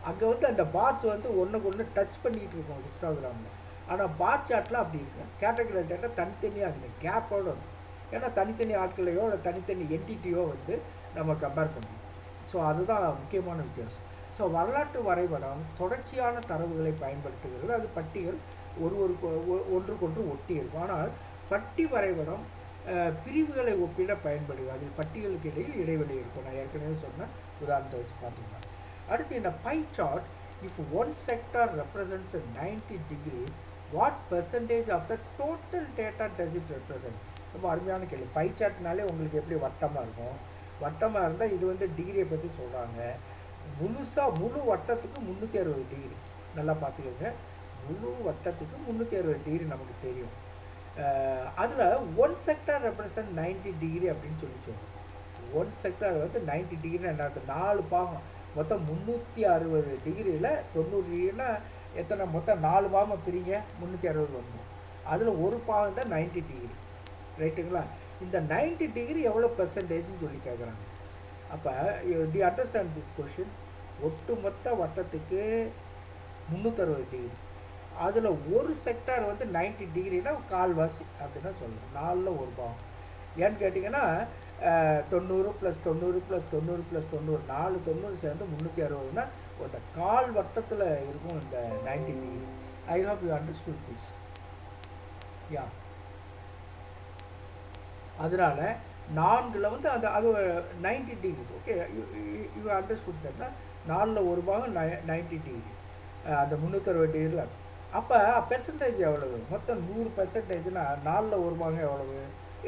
Speaker 1: அங்கே வந்து அந்த parse வந்து ஒன்றுக்கு ஒன்று டச் பண்ணிகிட்டு இருக்கோம் ஹிஸ்டோகிராமில். ஆனால் பார் சார்ட்டில் அப்படி இருக்கு. கேட்டகரி டேட்டா தனித்தனியாக அந்த கேப்போடு வந்து ஏன்னா தனித்தனி ஆட்களையோ இல்லை தனித்தனி என்டிட்டியோ வந்து நம்ம கம்பேர் பண்ணுவோம். ஸோ அதுதான் முக்கியமான வித்தியாசம். ஸோ வரலாற்று வரைபடம் தொடர்ச்சியான தரவுகளை பயன்படுத்துகிறது. அது பட்டிகள் ஒன்றுக்கொன்று ஒட்டி இருக்கும். ஆனால் பட்டி வரைபடம் பிரிவுகளை ஒப்பிட பயன்படுது. அதில் பட்டியலுக்கு இடையில் இடைவெளி இருக்கும். நான் ஏற்கனவே சொன்ன உதாரணத்தை வச்சு பார்த்துக்கலாம். அடுத்து இந்த pie chart, if one sector represents 90 degrees, what percentage of the total data does it represent? ரொம்ப அருமையான கேள்வி. பை சார்ட்னாலே உங்களுக்கு எப்படி வட்டமாக இருக்கும். வட்டமாக இருந்தால் இது வந்து டிகிரியை பற்றி சொல்கிறாங்க. முழு வட்டத்துக்கு 360 டிகிரி. நல்லா பார்த்துக்கோங்க. முழு வட்டத்துக்கு 360 டிகிரி நமக்கு தெரியும். அதில் ஒன் செக்டார் ரெப்ரசன்ட் 90 டிகிரி அப்படின்னு சொல்லி சொல்லுவோம். ஒன் செக்டார் வந்து 90 டிகிரி என்ன, 4 பாகம் மொத்தம் 360 டிகிரியில் 90 டிகிரினா எத்தனை, மொத்தம் 4 பாகம் பிரிங்க 360 வந்துடும். அதில் ஒரு பாகம் தான் 90 டிகிரி. ரைட்டுங்களா? இந்த 90 டிகிரி எவ்வளோ பெர்சன்டேஜ்னு சொல்லி கேட்குறாங்க. அப்போ டி அண்டர்ஸ்டாண்ட் திஸ் கொஷின்? ஒட்டுமொத்த வட்டத்துக்கு 360 டிகிரி. அதில் ஒரு செக்டார் வந்து 90 டிகிரினா கால்வாசி அப்படின்னு தான் சொல்லணும். 4ல் ஒரு பாகம். ஏன்னு கேட்டிங்கன்னா 90 + 90 + 90 + 90 4 90 சேர்ந்து 360னா ஒரு கால் வட்டத்தில் இருக்கும் இந்த 90 degree. I hope you understood this. Yeah, அதனால் 4ல் வந்து அது 90 டிகிரி. ஓகே, யூ அண்டர்ஸ்டுட் தட்னா 4ல் ஒரு பாகம் 90 டிகிரி, அந்த 360 டிகிரியில். அப்போ பெர்சன்டேஜ் எவ்வளவு? மொத்தம் 100%னா 4ல் ஒரு பாகம் எவ்வளவு?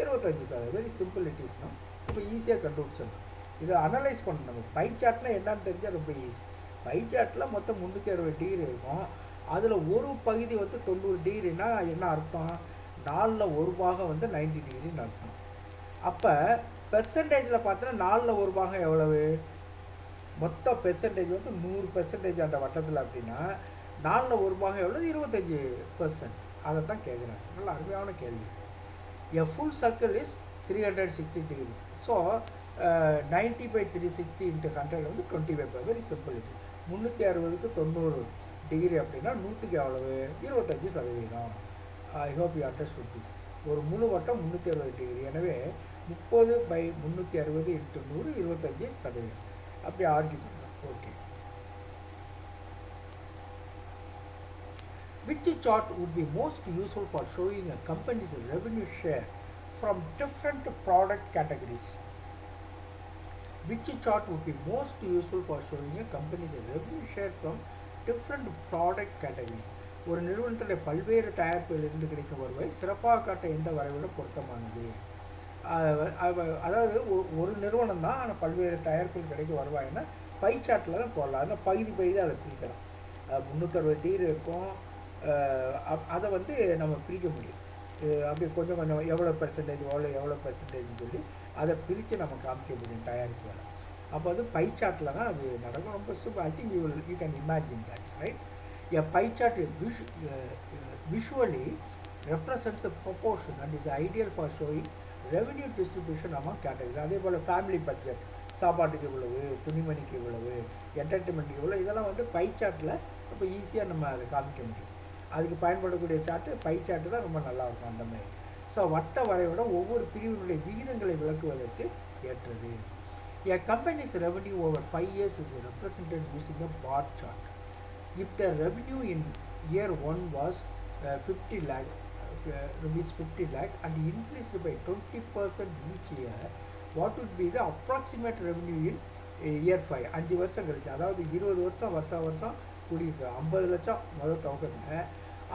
Speaker 1: 25%. வெரி சிம்பிள் இட் இஸ்னா. இப்போ ஈஸியாக கண்டுபிடிச்சிடலாம். இதை அனலைஸ் பண்ணணும். நம்ம பை சார்ட்னா என்னன்னு தெரிஞ்சால் ரொம்ப ஈஸி. பை சார்ட்டில் மொத்தம் 360 டிகிரி இருக்கும். அதில் ஒரு பகுதி வந்து 90 டிகிரினா என்ன அர்த்தம்? 4ல் ஒரு பாகம் வந்து 90 டிகிரின்னு அர்த்தம். அப்போ பெர்சன்டேஜில் பார்த்தோன்னா 4ல் ஒரு பாகம் எவ்வளவு? மொத்த பெர்சன்டேஜ் வந்து 100% அந்த வட்டத்தில் அப்படின்னா 4ல் ஒரு பாகம் எவ்வளவு? 25%. அதை தான் கேட்குறாங்க. நல்ல அருமையான கேள்வி. A full circle is 360 degrees. So 90 by 360 into 100 வந்து 25. Very simple. இது 360க்கு 90 டிகிரி அப்படின்னா 100க்கு எவ்வளவு? 25%. ஐ ஹோப் யூ அண்டர்ஸ்டுட் திஸ். ஒரு முழு வட்டம் 360 டிகிரி. எனவே 30 by 360 into 100 25%. அப்படி ஆர்கியூ பண்ணலாம். Okay. Which chart would be most useful for showing a company's revenue share from different product categories? Which chart would be most useful for showing a company's revenue share from different product categories? ஒரு நிறுவனத்துடைய பல்வேறு தயாரிப்புகளிலிருந்து கிடைக்கும் வருவாய் சிறப்பாக காட்ட எந்த வரைவிட பொருத்தமானது? அதாவது ஒரு நிறுவனம் தான், ஆனால் பல்வேறு தயாரிப்புகள் கிடைக்க வருவாய்னா பை சார்ட்டில் தான் போடலாம். அதனால் பகுதி அதை பிரிக்கலாம். 360 டிகிரி இருக்கும். அதை வந்து நம்ம பிரிக்க முடியும். அப்படி கொஞ்சம் எவ்வளோ பெர்சன்டேஜ் எவ்வளோ பெர்சன்டேஜ்னு சொல்லி அதை பிரித்து நம்ம காமிக்க முடியும் தயாரிப்புகளை. அப்போ அது பை சார்ட்டில் தான் அது நடக்கும். ரொம்ப super. I think you can imagine that, right? A pie chart visually represents the proportion and is ideal for showing revenue distribution among categories. அதே போல் ஃபேமிலி பட்ஜெட், சாப்பாட்டுக்கு இவ்வளவு, துணிமணிக்கு இவ்வளவு, என்டர்டைன்மெண்ட்டுக்கு இவ்வளோ, இதெல்லாம் வந்து பை சார்ட்டில் ரொம்ப ஈஸியாக நம்ம அதை காமிக்க முடியும். அதுக்கு பயன்படக்கூடிய சார்ட்டு பை சார்ட்டு தான் ரொம்ப நல்லாயிருக்கும் அந்த மாதிரி. ஸோ வட்ட வரையோட ஒவ்வொரு பிரிவினுடைய விகிதங்களை விளக்குவதற்கு ஏற்றது. A company's revenue over 5 years is represented using a bar chart. If the revenue in year 1 was 50 lakh rupees 50 lakh and increased by 20% each year, what would be the approximate revenue in year 5? 5 வருஷம் கழிச்சு, அதாவது 20 வருஷம் வருஷம் கூடியிருக்கு. 50 லட்சம் முதல் துவக்கத்தில்,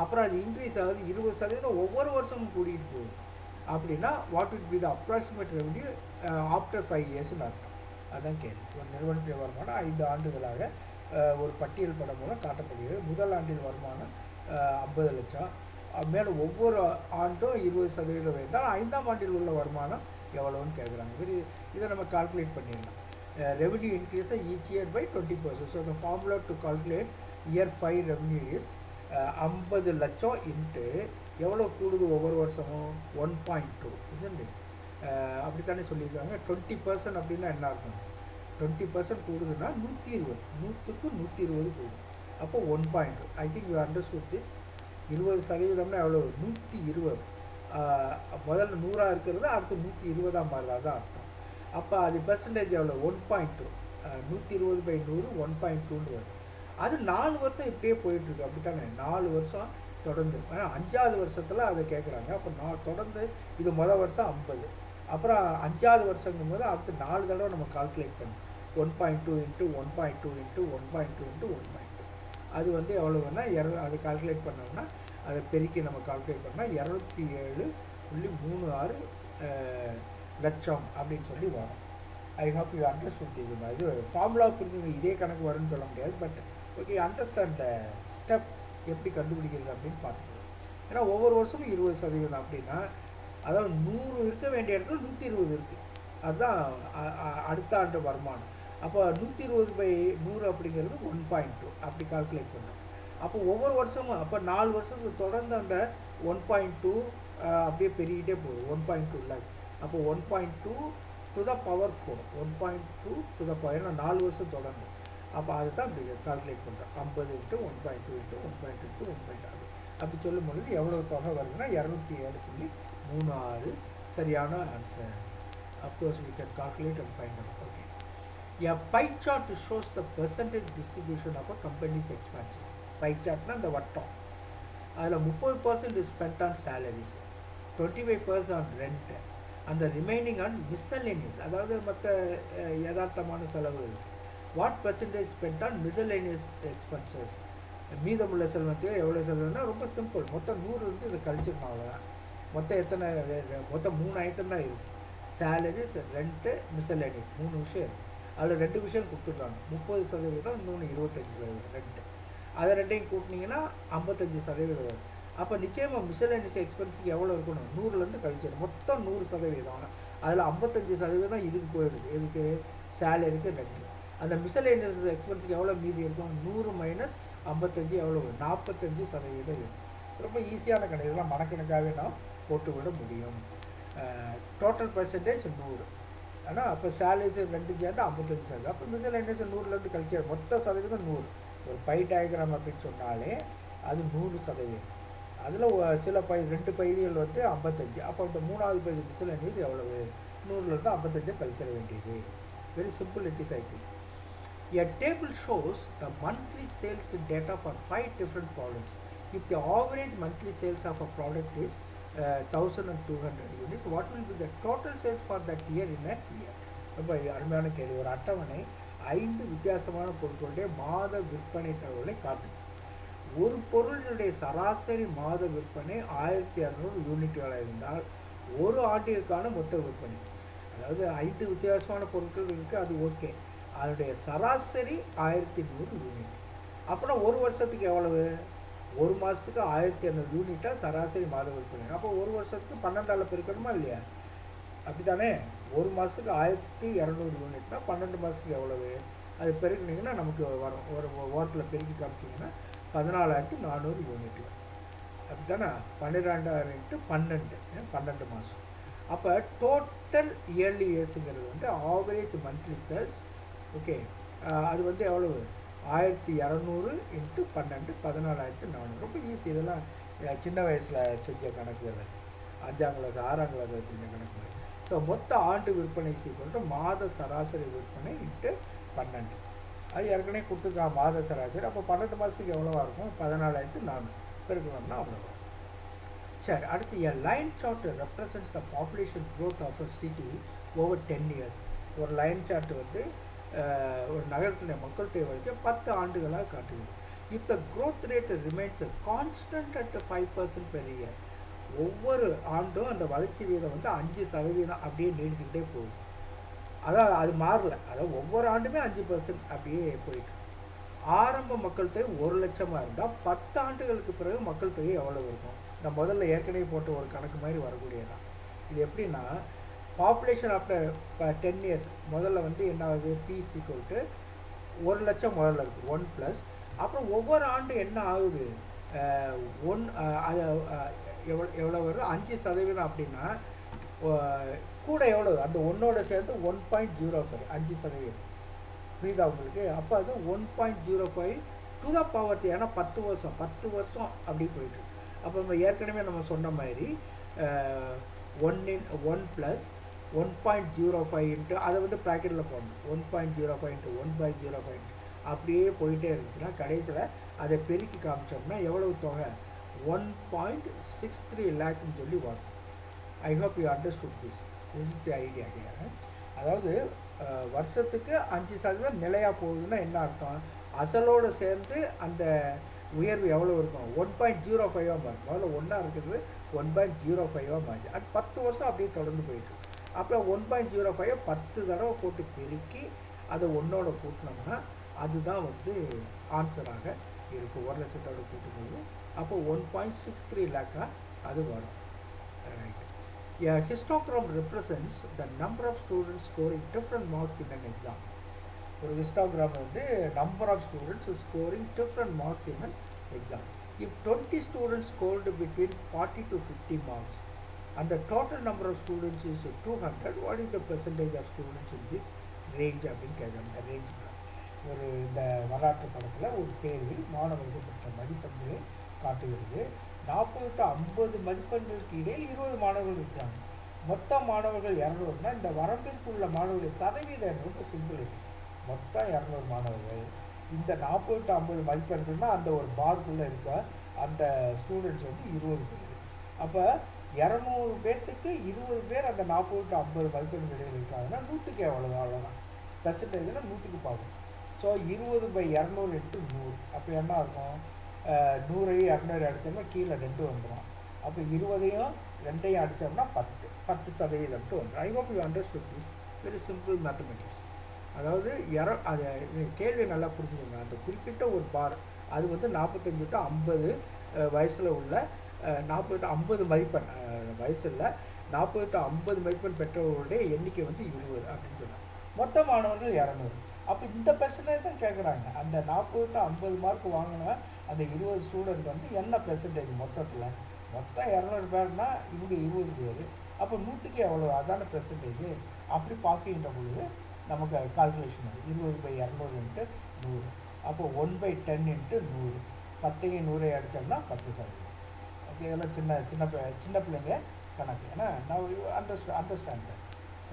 Speaker 1: அப்புறம் அது இன்க்ரீஸ் ஆகுது 20% ஒவ்வொரு வருஷமும் கூடிட்டு போகுது அப்படின்னா what would be the approximate revenue after 5 yearsன்னு அர்த்தம். அதுதான் கேள்வி. ஒரு நிறுவனத்தில் வருமானம் 5 ஆண்டுகளாக ஒரு பட்டியல் படம் மூலம் காட்டப்படுகிறது. முதல் ஆண்டில் வருமானம் 50 லட்சம், மேலும் ஒவ்வொரு ஆண்டும் 20% வைத்தால் 5ஆம் ஆண்டில் உள்ள வருமானம் எவ்வளோன்னு கேட்குறாங்க. இதை நம்ம கால்குலேட் பண்ணிடலாம். Revenue increase each year by 20%. So the formula to calculate year 5 revenue is 50 லட்சம் இன்ட்டு எவ்வளோ கூடுது ஒவ்வொரு வருஷமும் 1.2 isn't it? அப்படித்தானே சொல்லியிருக்காங்க. 20% அப்படின்னா என்ன அர்த்தம்? 20% கூடுதுன்னா 120, 100க்கு 120 கூடும். அப்போ 1.2. I think you understood this. 20% எவ்வளோ? 120. முதல்ல 100 இருக்கிறது, அடுத்து 120 மாறுது, அதுதான் அர்த்தம். அப்போ அது பெர்சன்டேஜ் எவ்வளோ? 1.2. 120 by 100 1.2ன்னு வரும். அது 4 வருஷம் இப்படியே போயிட்டுருக்கு. அப்படித்தானே 4 வருஷம் தொடர்ந்து. ஆனால் 5ஆவது வருஷத்தில் அதை கேட்குறாங்க. அப்போ தொடர்ந்து இது முதல் வருஷம் 50, அப்புறம் 5ஆவது வருஷங்கும் போது அடுத்து 4 தடவை நம்ம கால்குலேட் பண்ணணும். 1.2 into 1.2 into 1.2 into 1.2. அது வந்து எவ்வளோன்னா அதை கால்குலேட் பண்ணோம்னா அதை பெருக்கி நம்ம கால்குலேட் பண்ணால் 207.36 லட்சம் அப்படின்னு சொல்லி வரும். ஐ ஹாப் யூ அண்டர்ஸ்டுட் இது. இது ஃபார்முலா புரிஞ்சுங்க, இதே கணக்கு வரும்னு சொல்ல முடியாது. But okay, understand the step எப்படி கண்டுபிடிக்கிறது அப்படின்னு பார்த்துக்கலாம். ஏன்னா ஒவ்வொரு வருஷமும் 20% அப்படின்னா, அதாவது 100 இருக்க வேண்டிய இடத்துல 120 இருக்குது. அதுதான் அடுத்த ஆண்டு வருமானம். அப்போ 120 by 100 அப்படிங்கிறது 1.2 அப்படி கால்குலேட் பண்ணோம். அப்போ ஒவ்வொரு வருஷமும் அப்போ 4 வருஷத்துக்கு தொடர்ந்து அந்த 1.2 அப்படியே பெருகிட்டே போகுது. 1.2 லேக்ஸ். அப்போ 1.2 to the power 4, 1.2 to the power, ஏன்னா 4 வருஷம் தொடர்ந்து. அப்போ அதை தான் அப்படி கால்குலேட் பண்ணுறோம். 50 into 1.2 into 1.2 into 1.2 அப்படி சொல்லும் பொழுது எவ்வளோ தொகை வருதுன்னா 207.36 சரியான answer. Of course we can calculate and find out. Okay. A pie chart shows the percentage distribution of a company's expenses. Pie chartனா இந்த வட்டம். அதில் 30% is spent on salaries, 25% on rent, and the remaining on miscellaneous, அதாவது மற்ற யதார்த்தமான செலவுகள். What percentage spent on miscellaneous expenses? மீதமுள்ள செலவத்தையோ எவ்வளோ செலவுன்னா ரொம்ப சிம்பிள். மொத்தம் 100 இருந்து இதை கழிச்சிருக்கணும், அவ்வளோதான். மொத்தம் 3 ஐட்டம் தான் இருக்குது. சேலரிஸ், ரெண்ட்டு, மிஸ்சலேனியஸ், 3 விஷயம் இருக்குது. அதில் 2 விஷயம் கொடுத்துருக்காங்க. 30%, இன்னொன்று 25% ரெண்ட்டு. அதை ரெண்டையும் கூட்டினீங்கன்னா 55% வரும். அப்போ நிச்சயமாக மிஸ்செலேனியஸ் எக்ஸ்பென்ஸுக்கு எவ்வளோ இருக்கணும், 100லேருந்து கழிச்சிடும். மொத்தம் 100%. அதில் 55% இதுக்கு போயிடுது. இதுக்கு சேலரிக்கு ரெண்டு. அந்த மிஸ்செலேனியஸ் எக்ஸ்பென்ஸுக்கு எவ்வளோ மீதி இருக்கும், 100 மைனஸ் 55 எவ்வளோ, 45% இருக்கும். ரொம்ப ஈஸியான கணக்கு, மனக்கணக்காகவே நாம் போட்டுவிட முடியும். Total percentage 100. ஆனால் அப்போ சேலரிஸ் ரெண்டு சேர்ந்து 55%. அப்போ மிஸ்செலேனியஸ் 100லேருந்து கழிச்சு மொத்த சதவீதம் 100. ஒரு பை டயக்ராம் அப்படின்னு சொன்னாலே அது 100%. அதில் சில ரெண்டு பகுதிகள் 55. அப்போ இந்த மூணாவது பகுதி மிஸ்செலேனியஸ் எவ்வளவு, 100லேருந்து 55 கழிச்சிட வேண்டியது. Very simple it is, I think. A table shows the monthly sales data for 5 different products. If the average monthly sales of a product is 1200 units, what will be the total sales for that year in a year? ரொம்ப அருமையான கேள்வி. ஒரு அட்டவணை 5 வித்தியாசமான பொருட்களுடைய மாத விற்பனை தகவலை காட்டுது. ஒரு பொருளுடைய சராசரி மாத விற்பனை 1200 யூனிட்டுகளாக இருந்தால் ஒரு ஆண்டிற்கான மொத்த விற்பனை, அதாவது 5 வித்தியாசமான பொருட்கள் இருக்குது, அது ஓகே, அதனுடைய சராசரி 1100 யூனிட். அப்புறம் ஒரு வருஷத்துக்கு எவ்வளவு, ஒரு மாதத்துக்கு 1200 யூனிட்டாக சராசரி மாத விற்பனை. அப்போ ஒரு வருஷத்துக்கு 12ஆல் பெருக்கணுமா இல்லையா, அப்படி தானே? ஒரு மாதத்துக்கு 1200 யூனிட்னா 12 மாதத்துக்கு எவ்வளவு, அது பெருக்கினீங்கன்னா நமக்கு வரும். ஒரு ஓரத்தில் பெருக்கி காமிச்சிங்கன்னா 14,400 யூனிட். அப்படி தானே? 12,000 × 12 மாதம். அப்போ டோட்டல் இயர்லி இயர்ஸுங்கிறது ஆவரேஜ் மந்த்லி சேல்ஸ். ஓகே, அது எவ்வளவு, 1200 × 12, 14,400. ரொம்ப ஈஸி. இதெல்லாம் சின்ன வயசில் செஞ்ச கணக்குகள், 5ஆம் கிளாஸ் 6ஆம் கிளாஸ் செஞ்ச கணக்குகள். ஸோ மொத்த ஆண்டு விற்பனை சீக்கிரம் மாத சராசரி விற்பனை × 12. அது ஏற்கனவே கொடுத்துருக்காங்க மாத சராசரி. அப்போ 12 மாதத்துக்கு எவ்வளோவா இருக்கும், 14,400 பெருக்கணும்னா அவ்வளோவா. சரி, அடுத்து a line chart represents the population growth of a city over 10 years. ஒரு லைன் சார்ட் ஒரு நகரத்தினுடைய மக்கள் தேவை 10 ஆண்டுகளாக காட்டுகிறது. If the growth rate remains constant at 5% per year, ஒவ்வொரு ஆண்டும் அந்த வளர்ச்சி வீதம் 5% அப்படியே நீடிச்சுக்கிட்டே போகுது. அதான் அது மாறல, அதாவது ஒவ்வொரு ஆண்டுமே 5% அப்படியே போயிட்டு. ஆரம்ப மக்கள் தொகை 1,00,000 இருந்தால் 10 ஆண்டுகளுக்கு பிறகு மக்கள் தொகை எவ்வளவு இருக்கும்? நான் முதல்ல ஏற்கனவே போட்ட ஒரு கணக்கு மாதிரி வரக்கூடியதான். இது எப்படின்னா, பாப்புலேஷன் ஆஃப்டர் 10 இயர்ஸ் முதல்ல என்ன ஆகுது, பீஸ் ஈக்குவல் டு 1,00,000 முதல்ல இருக்குது, 1+. அப்புறம் ஒவ்வொரு ஆண்டு என்ன ஆகுது, எவ்வளோ வருது, 5% அப்படின்னா கூட எவ்வளோ, அந்த ஒன்னோட சேர்த்து 1.05, 5%. புரியுதா உங்களுக்கு? அப்போ அது 1.05 டு த பவர், ஏன்னா 10 வருஷம் அப்படி போயிட்டு. அப்போ நம்ம ஏற்கனவே நம்ம சொன்ன மாதிரி 1 + 1.05 அதை ப்ராக்கெட்டில் போடணும். 1.05 × 1/05 அப்படியே போயிட்டே இருந்துச்சுன்னா கடைசியில் அதை பெருக்கி காமிச்சோம்னா எவ்வளவு தொகை, 1.63 லேக்னு சொல்லி வரும். ஐ hope you understood this is the idea here. அதாவது வருஷத்துக்கு 5% நிலையாக போகுதுன்னா என்ன அர்த்தம், அசலோடு சேர்ந்து அந்த உயர்வு எவ்வளோ இருக்கும், 1.05 மாறும். முதல்ல ஒன்றா இருக்கிறது 1.05 மாறுது. அது 10 வருஷம் அப்படியே தொடர்ந்து போயிட்டு. அப்புறம் 1.05 10 தடவை போட்டு பெருக்கி அதை ஒன்றோட கூட்டினோம்னா அதுதான் ஆன்சராக இருக்கும். 1,00,000 கூட்டும்போது அப்போ 1.63 லேக்காக அது வரும். Right. A histogram represents the number of students scoring different marks in an exam. ஒரு histogram number of students scoring different marks in an exam. If 20 students scored between 40 to 50 marks and the total number of students is 200, what is the percentage of students in this range அப்படின்னு கேட்குறாங்க. இந்த range ஒரு இந்த வரலாற்று படத்தில் ஒரு கேள்வி மாணவர்கள் பெற்ற மதிப்பெண்களை காட்டுகிறது. 40 to 50 மதிப்பெண்களுக்கு இடையில் 20 மாணவர்கள் இருக்கிறாங்க. மொத்த மாணவர்கள் 200னா இந்த வரம்பிற்கு உள்ள மாணவர்கள் சதவீதம் ரொம்ப சிம்பிள். மொத்தம் 200 மாணவர்கள், இந்த 40 to 50 மதிப்பெண்கள்னா அந்த ஒரு பார்க்குள்ளே இருக்க அந்த ஸ்டூடெண்ட்ஸ் 20 பேர். அப்போ 200 பேர்த்துக்கு 20 பேர் அந்த 40 to 50 மதிப்பெண்களில் இருக்காங்கன்னா 100க்கு எவ்வளவு, அவ்வளோதான். பெர்சன்டேஜில் 100க்கு பார்க்கணும். ஸோ 20/200 × 100. அப்போ என்ன இருக்கும், 100ஐயும் 200 அடித்தோம்னா கீழே 2 வந்துடும். அப்போ 20ஐயும் 2ஐயும் அடித்தோம்னா 10% வந்துடும். ஐ hope you understood this. Very simple mathematics. அதாவது அது கேள்வி நல்லா புரிஞ்சுக்கோங்க. அந்த குறிப்பிட்ட ஒரு பார் அது வந்து 45 to 50 வயசில் உள்ள 40 to 50 மதிப்பெண் வயசில் 40 to 50 மதிப்பெண் பெற்றவர்களுடைய எண்ணிக்கை வந்து 20 அப்படின்னு சொன்னாங்க. மொத்த மாணவர்கள் 200. அப்போ இந்த பெர்சன்டேஜ் தான் கேட்குறாங்க. அந்த 40 to 50 மார்க் வாங்கினா அந்த 20 ஸ்டூடெண்ட் வந்து என்ன பெர்சன்டேஜ் மொத்தத்தில்? மொத்தம் 200 பேர்னா இவங்க 20 பேர். அப்போ 100க்கு எவ்வளோ? அதான பெர்சன்டேஜ். அப்படி பார்க்கின்ற பொழுது நமக்கு கால்குலேஷன் அது 20/200 × 100. அப்போ 1/10 × 100. 10 100 அடித்தோம்னா 10%. ஓகே, இதெல்லாம் சின்ன பிள்ளைங்க கணக்கு. ஏன்னா நான் அண்டர்ஸ்டாண்ட்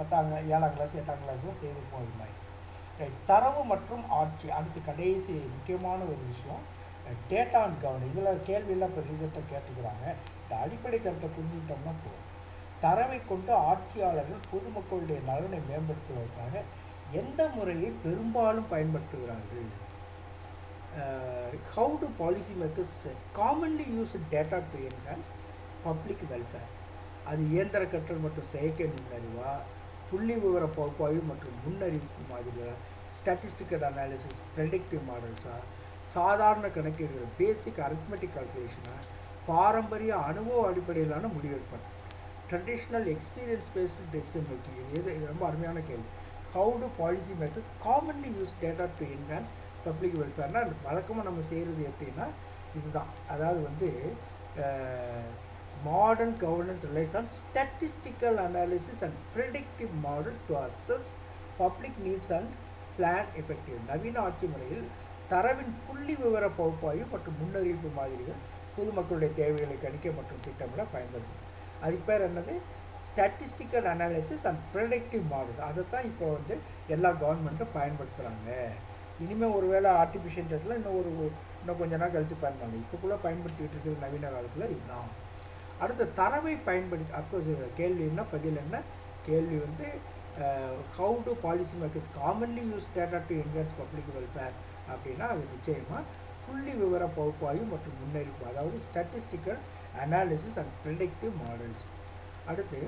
Speaker 1: 7ஆம் கிளாஸ் 8ஆம் கிளாஸில் செய்திருப்போம் இது மாதிரி. தரவு மற்றும் ஆட்சி. அடுத்து கடைசி முக்கியமான ஒரு விஷயம் டேட்டா அண்ட் கவர்னன்ஸ். இதில் கேள்வியெல்லாம் இப்போ ரீசெண்டாக கேட்டுக்கிறாங்க. இந்த அடிப்படை கருத்தை புரிஞ்சுக்கிட்டோம்னா போதும். தரவை கொண்டு ஆட்சியாளர்கள் பொதுமக்களுடைய நலனை மேம்படுத்துவதற்காக எந்த முறையை பெரும்பாலும் பயன்படுத்துகிறார்கள்? How do policy makers commonly use data to enhance public welfare? அது இயந்திர கற்றல் மற்றும் செயற்கை நுண்ணறிவா, புள்ளி விவர பகுப்பாய்வு மற்றும் முன்னறிவிப்பு மாதிரியா, ஸ்டாட்டிஸ்டிக்கல் அனாலிசிஸ், ப்ரெடிக்டிவ் மாடல்ஸா, சாதாரண கணக்கீடுகள், பேசிக் அரித்மெட்டிக் கால்குலேஷனா, பாரம்பரிய அனுபவ அடிப்படையிலான முடிவெடுப்பது, traditional experience based decision making. இது ரொம்ப அருமையான கேள்வி. How to policy makers commonly use data to enhance public வெல்ஃபேர்னா வழக்கமாக நம்ம செய்கிறது எப்படின்னா இதுதான். அதாவது வந்து modern governance relies on statistical analysis and predictive models to assess public needs and plan effectively. நவீன ஆட்சி முறையில் தரவின் புள்ளி விவர பகுப்பாய்வு மற்றும் முன்னறிவிப்பு மாதிரிகள் பொதுமக்களுடைய தேவைகளை கணிக்க மற்றும் திட்டமிட பயன்படுத்தும். அதுக்கு பேர் என்னது? Statistical analysis and predictive model. அதை தான் இப்போ வந்து எல்லா கவர்மெண்ட்டும் பயன்படுத்துகிறாங்க. இனிமேல் ஒரு வேளை ஆர்டிஃபிஷியல் இன்டெலிஜென்ஸில் இன்னும் கொஞ்ச நாள் கழித்து பயன்படுத்தலாம். இப்போக்குள்ளே பயன்படுத்திக்கிட்டு இருக்கிற நவீன காலத்தில் இதுதான். அடுத்த தரவை பயன்படுத்தி அப்கோர்ஸ் கேள்வின்னா பதில் என்ன? கேள்வி வந்து how to policy makers commonly use data to enhance public welfare அப்படின்னா அது நிச்சயமாக புள்ளி விவர பகுப்பாய்வு மற்றும் முன்னறிவிப்பு, அதாவது statistical analysis and predictive models. அடுத்து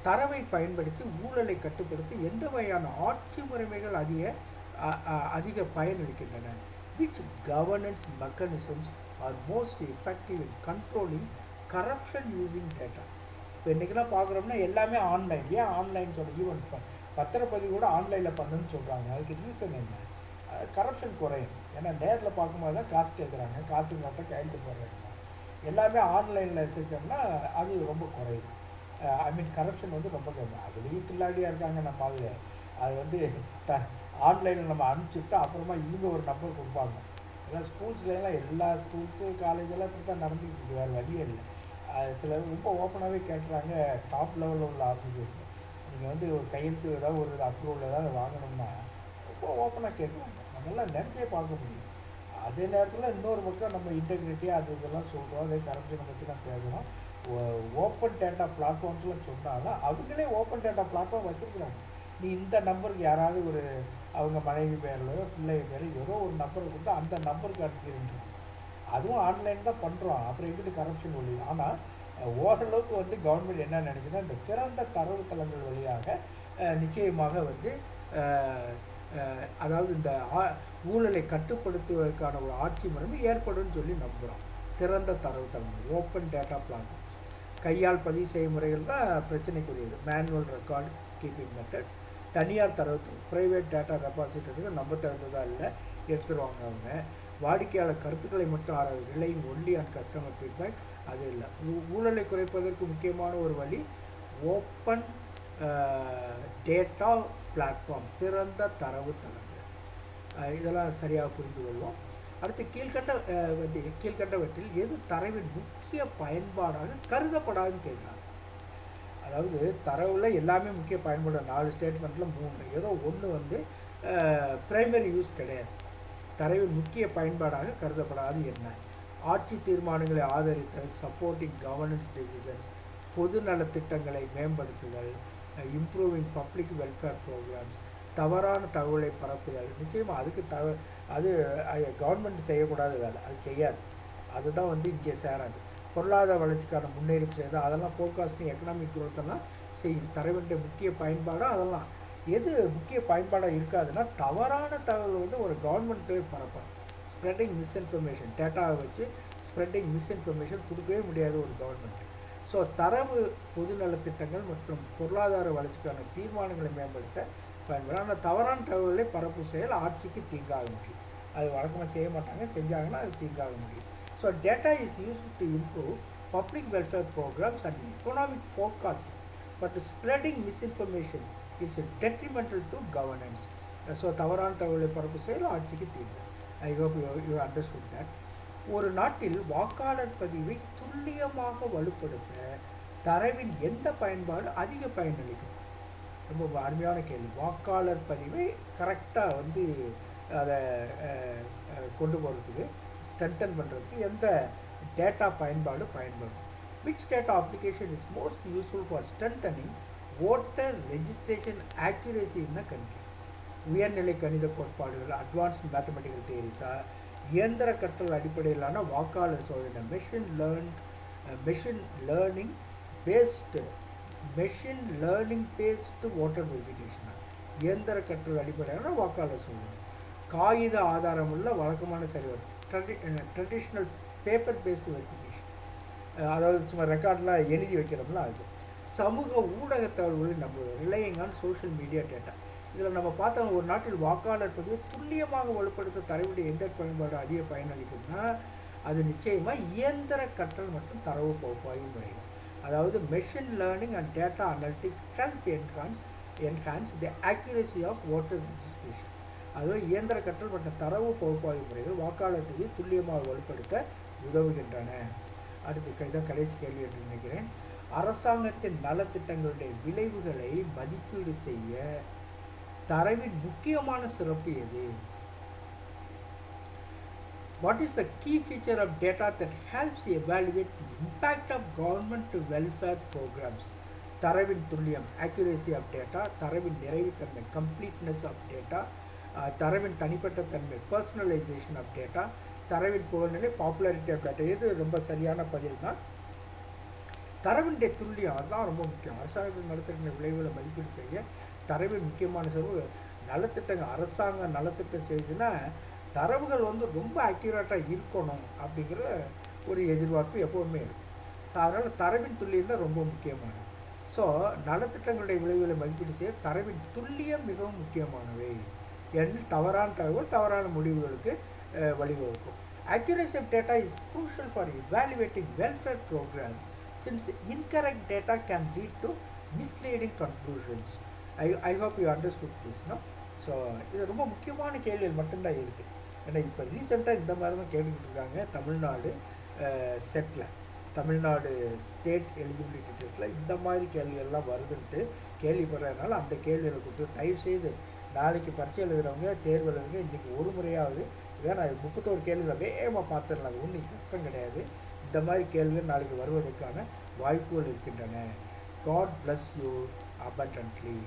Speaker 1: தரவை பயன்படுத்தி ஊழலை கட்டுப்படுத்தி எந்த வகையான ஆட்சி முறைமைகள் அதிக பயனளிக்கின்றன? Which governance mechanisms are most effective in controlling corruption using data? இப்போ இன்றைக்கெல்லாம் பார்க்குறோம்னா எல்லாமே ஆன்லைன். ஏன் ஆன்லைன் சொல்ல? ஈவன் பத்திரப்பதிவு கூட ஆன்லைனில் பண்ணுன்னு சொல்கிறாங்க. அதுக்கு ரீசன் என்ன? கரப்ஷன் குறையும். ஏன்னா நேரில் பார்க்கும்போது தான் காசு கேட்குறாங்க, காசு மட்டும் கையெழுத்து போடுறாங்க. எல்லாமே ஆன்லைனில் செஞ்சோம்னா அது ரொம்ப குறையும். கரப்ஷன் வந்து ரொம்ப கம்மி. அதுலேயும் கில்லாடியாக இருக்காங்க நம்ம ஆளுங்க. அது வந்து ஆன்லைனில் நம்ம அனுப்பிச்சுட்டு அப்புறமா இவங்க ஒரு நம்பர் கொடுப்பாங்க. ஏன்னா ஸ்கூல்ஸ்லாம் எல்லா ஸ்கூல்ஸு காலேஜெல்லாம் இப்படி தான் நடந்துக்கிட்டு இருக்கு, வேறு வழியே இல்லை. சிலர் ரொம்ப ஓப்பனாகவே கேட்டுறாங்க. டாப் லெவலில் உள்ள ஆஃபீஸர்ஸ் நீங்கள் வந்து ஒரு கையெழுத்து ஏதாவது ஒரு அப்ரூவல் ஏதாவது வாங்கணும்னா ரொம்ப ஓப்பனாக கேட்குறாங்க. நம்மளாம் நினச்சே பார்க்க முடியும். அதே நேரத்தில் இன்னொரு பக்கம் நம்ம இன்டெகிரிட்டி அது இதெல்லாம் சொல்கிறோம், அதே கரப்ஷனை பற்றி தான் பேசுகிறோம். ஓப்பன் டேட்டா பிளாட்ஃபார்ம்ஸ்லாம் சொன்னாலும் அவங்களே ஓப்பன் டேட்டா பிளாட்ஃபார்ம் வச்சுருக்குறாங்க. நீ இந்த நம்பருக்கு யாராவது ஒரு அவங்க மனைவி பேரில் பிள்ளை பேர் ஏதோ ஒரு நம்பரை கொடுத்து அந்த நம்பருக்கு அனுப்பிடுங்க. அதுவும் ஆன்லைன் தான் பண்ணுறோம். அப்புறம் எப்படி கரப்ஷன் ஒழியும்? ஆனால் ஓரளவுக்கு வந்து கவர்மெண்ட் என்ன நினைக்குதுன்னா இந்த திறந்த தரவுத்தளங்கள் வழியாக நிச்சயமாக வந்து அதாவது இந்த ஊழலை கட்டுப்படுத்துவதற்கான ஒரு ஆட்சி முறைமை ஏற்படும் சொல்லி நம்புகிறோம். திறந்த தரவுத்தளங்கள், ஓப்பன் டேட்டா பிளாட்ஃபார்ம், கையால் பதிவு செய்முறைகள் தான் பிரச்சனைக்குரியது. மேனுவல் ரெக்கார்டு கீப்பிங் மெத்தட்ஸ், தனியார் தரவுத்தளம், ப்ரைவேட் டேட்டா ரெபாசிட்டரிகள் நம்ம திறந்ததா இல்லை எடுத்துருவாங்க அவங்க. வாடிக்கையாளர் கருத்துக்களை மட்டும் ஆராய்வு, relying only and customer feedback அது இல்லை. ஊழலை குறைப்பதற்கு முக்கியமான ஒரு வழி ஓப்பன் டேட்டா பிளாட்ஃபார்ம், திறந்த தரவுத்தளங்கள். இதெல்லாம் சரியாக புரிந்து கொள்வோம். அடுத்து கீழ்கண்டவற்றில் எது தரவின் முக்கிய பயன்பாடாக கருதப்படாதுன்னு கேட்குறாங்க. அதாவது தரவில் எல்லாமே முக்கிய பயன்பாடு 4 ஸ்டேட்மெண்ட்டில் 3, ஏதோ ஒன்று வந்து பிரைமரி யூஸ் கிடையாது. தரவின் முக்கிய பயன்பாடாக கருதப்படாது என்ன? ஆட்சி தீர்மானங்களை ஆதரித்தல், சப்போர்ட்டிங் கவர்னன்ஸ் டெசிஷன்ஸ், பொது நலத்திட்டங்களை மேம்படுத்துதல், இம்ப்ரூவிங் பப்ளிக் வெல்ஃபேர் ப்ரோக்ராம்ஸ், தவறான தகவலை பரப்புதல். நிச்சயமாக அதுக்கு அது கவர்மெண்ட் செய்யக்கூடாத வேலை, அது செய்யாது. அதுதான் வந்து இங்கே சேராது. பொருளாதார வளர்ச்சிக்கான முன்னேறிப்பு செய்யுது, அதெல்லாம் ஃபோர்காஸ்டிங் எக்கனாமிக் குரோத்தெல்லாம் செய்யும். தர வேண்டிய முக்கிய பயன்பாடாக அதெல்லாம். எது முக்கிய பயன்பாடாக இருக்காதுன்னா தவறான தகவல் வந்து ஒரு கவர்மெண்ட்டு பரப்பணும். ஸ்ப்ரெட்டிங் மிஸ்இன்ஃபர்மேஷன், டேட்டாவை வச்சு ஸ்ப்ரெட்டிங் மிஸ்இன்ஃபர்மேஷன் கொடுக்கவே முடியாது ஒரு கவர்மெண்ட். ஸோ தரவு பொதுநலத்திட்டங்கள் மற்றும் பொருளாதார வளர்ச்சிக்கான தீர்மானங்களை மேம்படுத்த பயன்படும். ஆனால் தவறான தகவல்களை பரப்பு செயல் ஆட்சிக்கு தீங்காக முடியும். அது வழக்கமாக செய்ய மாட்டாங்க, செஞ்சாங்கன்னா அது தீங்காக முடியும். So data is used to improve public welfare programmes and economic forecast, but spreading misinformation is detrimental to governance. So தவறான தகவலை பரப்பு செயல் ஆட்சிக்கு தீங்கு. I hope you understood that. ஒரு நாட்டில் வாக்காளர் பதிவை துல்லியமாக வலுப்படுத்த தரவின் எந்த பயன்பாடு அதிக பயனளிக்கும்? ரொம்ப அருமையான கேள்வி. வாக்காளர் பதிவை கரெக்டாக அதை கொண்டு போகிறதுக்கு, ஸ்ட்ரென்தன் பண்ணுறதுக்கு எந்த டேட்டா பயன்படும்? Which data application is most useful for strengthening voter registration accuracy in the country? உயர்நிலை கணித கோட்பாடுகள், அட்வான்ஸ்ட் மேத்தமெட்டிக்கல் தியரிஸா, இயந்திர கற்றல் அடிப்படையிலான வாக்காளர் சோதனை, மெஷின் லேர்னிங் பேஸ்டு ஓட்டர் வெரிஃபிகேஷனா, இயந்திர கற்றல் அடிப்படையிலான வாக்காளர் சோதனை, காகித ஆதாரமுள்ள வழக்கமான சரிவர், ட்ரெடிஷ்னல் பேப்பர் பேஸ்டு வெரிஃபிகேஷன், அதாவது சும்மா ரெக்கார்ட்லாம் எழுதி வைக்கிறோம்ல அது, சமூக ஊடக தகவல்களை நம்புவது, relying on social media data. இதில் நம்ம பார்த்தோம், ஒரு நாட்டில் வாக்காளர் பதிவை துல்லியமாக வலுப்படுத்த தரவுடைய எந்த பயன்பாடு அதிக பயனளிக்கும்னா அது நிச்சயமாக இயந்திர கற்றல் மற்றும் தரவு பகுப்பாய்வு முறைகள். அதாவது machine learning and data analytics help enhance the accuracy of voter registration. அதாவது இயந்திர கற்றல் மற்றும் தரவு பகுப்பாய்வு முறைகள் வாக்காளர் பதிவை துல்லியமாக வலுப்படுத்த உதவுகின்றன. அடுத்து இதான் கடைசி கேள்வி என்று நினைக்கிறேன். அரசாங்கத்தின் நலத்திட்டங்களுடைய விளைவுகளை மதிப்பீடு செய்ய தரவின் முக்கியமான சிறப்பு எது? What is the key feature of data that helps evaluate the impact of government welfare programs? தரவின் துல்லியம், accuracy of data, தரவின் நிறைவுத்தன்மை, completeness of data, தரவின் தனிப்பட்ட தன்மை, personalization of data, தரவின் புகழ்நிலை, popularity of data. இது ரொம்ப சரியான பதில் தான். தரவினுடைய துல்லியம் அதுதான் ரொம்ப முக்கியம். அரசாங்கத்தின் நலத்திட்ட விளைவுகளை மதிப்பீடு செய்ய தரவின் முக்கியமான செலவு. நலத்திட்டங்கள், அரசாங்கம் நலத்திட்டம் செய்யுதுன்னா தரவுகள் ரொம்ப அக்யூரேட்டாக இருக்கணும் அப்படிங்கிற ஒரு எதிர்பார்ப்பு எப்போவுமே இருக்கும். ஸோ அதனால் தரவின் துல்லியம் தான் ரொம்ப முக்கியமானது. ஸோ நலத்திட்டங்களுடைய விளைவுகளை மதிப்பீடு செய்ய தரவின் துல்லியம் மிகவும் முக்கியமானவை. ஏனெனில் தவறான தகவல் தவறான முடிவுகளுக்கு வழிவகுக்கும். Accuracy of data is crucial for evaluating welfare programs since incorrect data can lead to misleading conclusions. I hope you understood this, no? So இது ரொம்ப முக்கியமான கேள்விகள் மட்டும்தான் இருக்குது. ஏன்னா இப்போ ரீசெண்டாக இந்த மாதிரி தான் கேட்டுக்கிட்டு இருக்காங்க. Tamil Nadu settle, Tamil Nadu state eligibility டெஸ்ட்டில் இந்த மாதிரி கேள்விகள்லாம் வருதுன்ட்டு கேள்விப்படுறதுனால அந்த கேள்விகளை கொடுத்து தயவுசெய்து நாளைக்கு பரீட்சை எழுதுகிறவங்க, தேர்வு எழுதுங்க, இன்றைக்கி ஒரு முறையாவது இதான் நான் 31 கேள்விகளை வேகமாக பார்த்துடலாம். அது ஒன்றும் கஷ்டம் கிடையாது. இந்த மாதிரி கேள்விகள் நாளைக்கு வருவதற்கான வாய்ப்புகள் இருக்கின்றன. God bless you abundantly.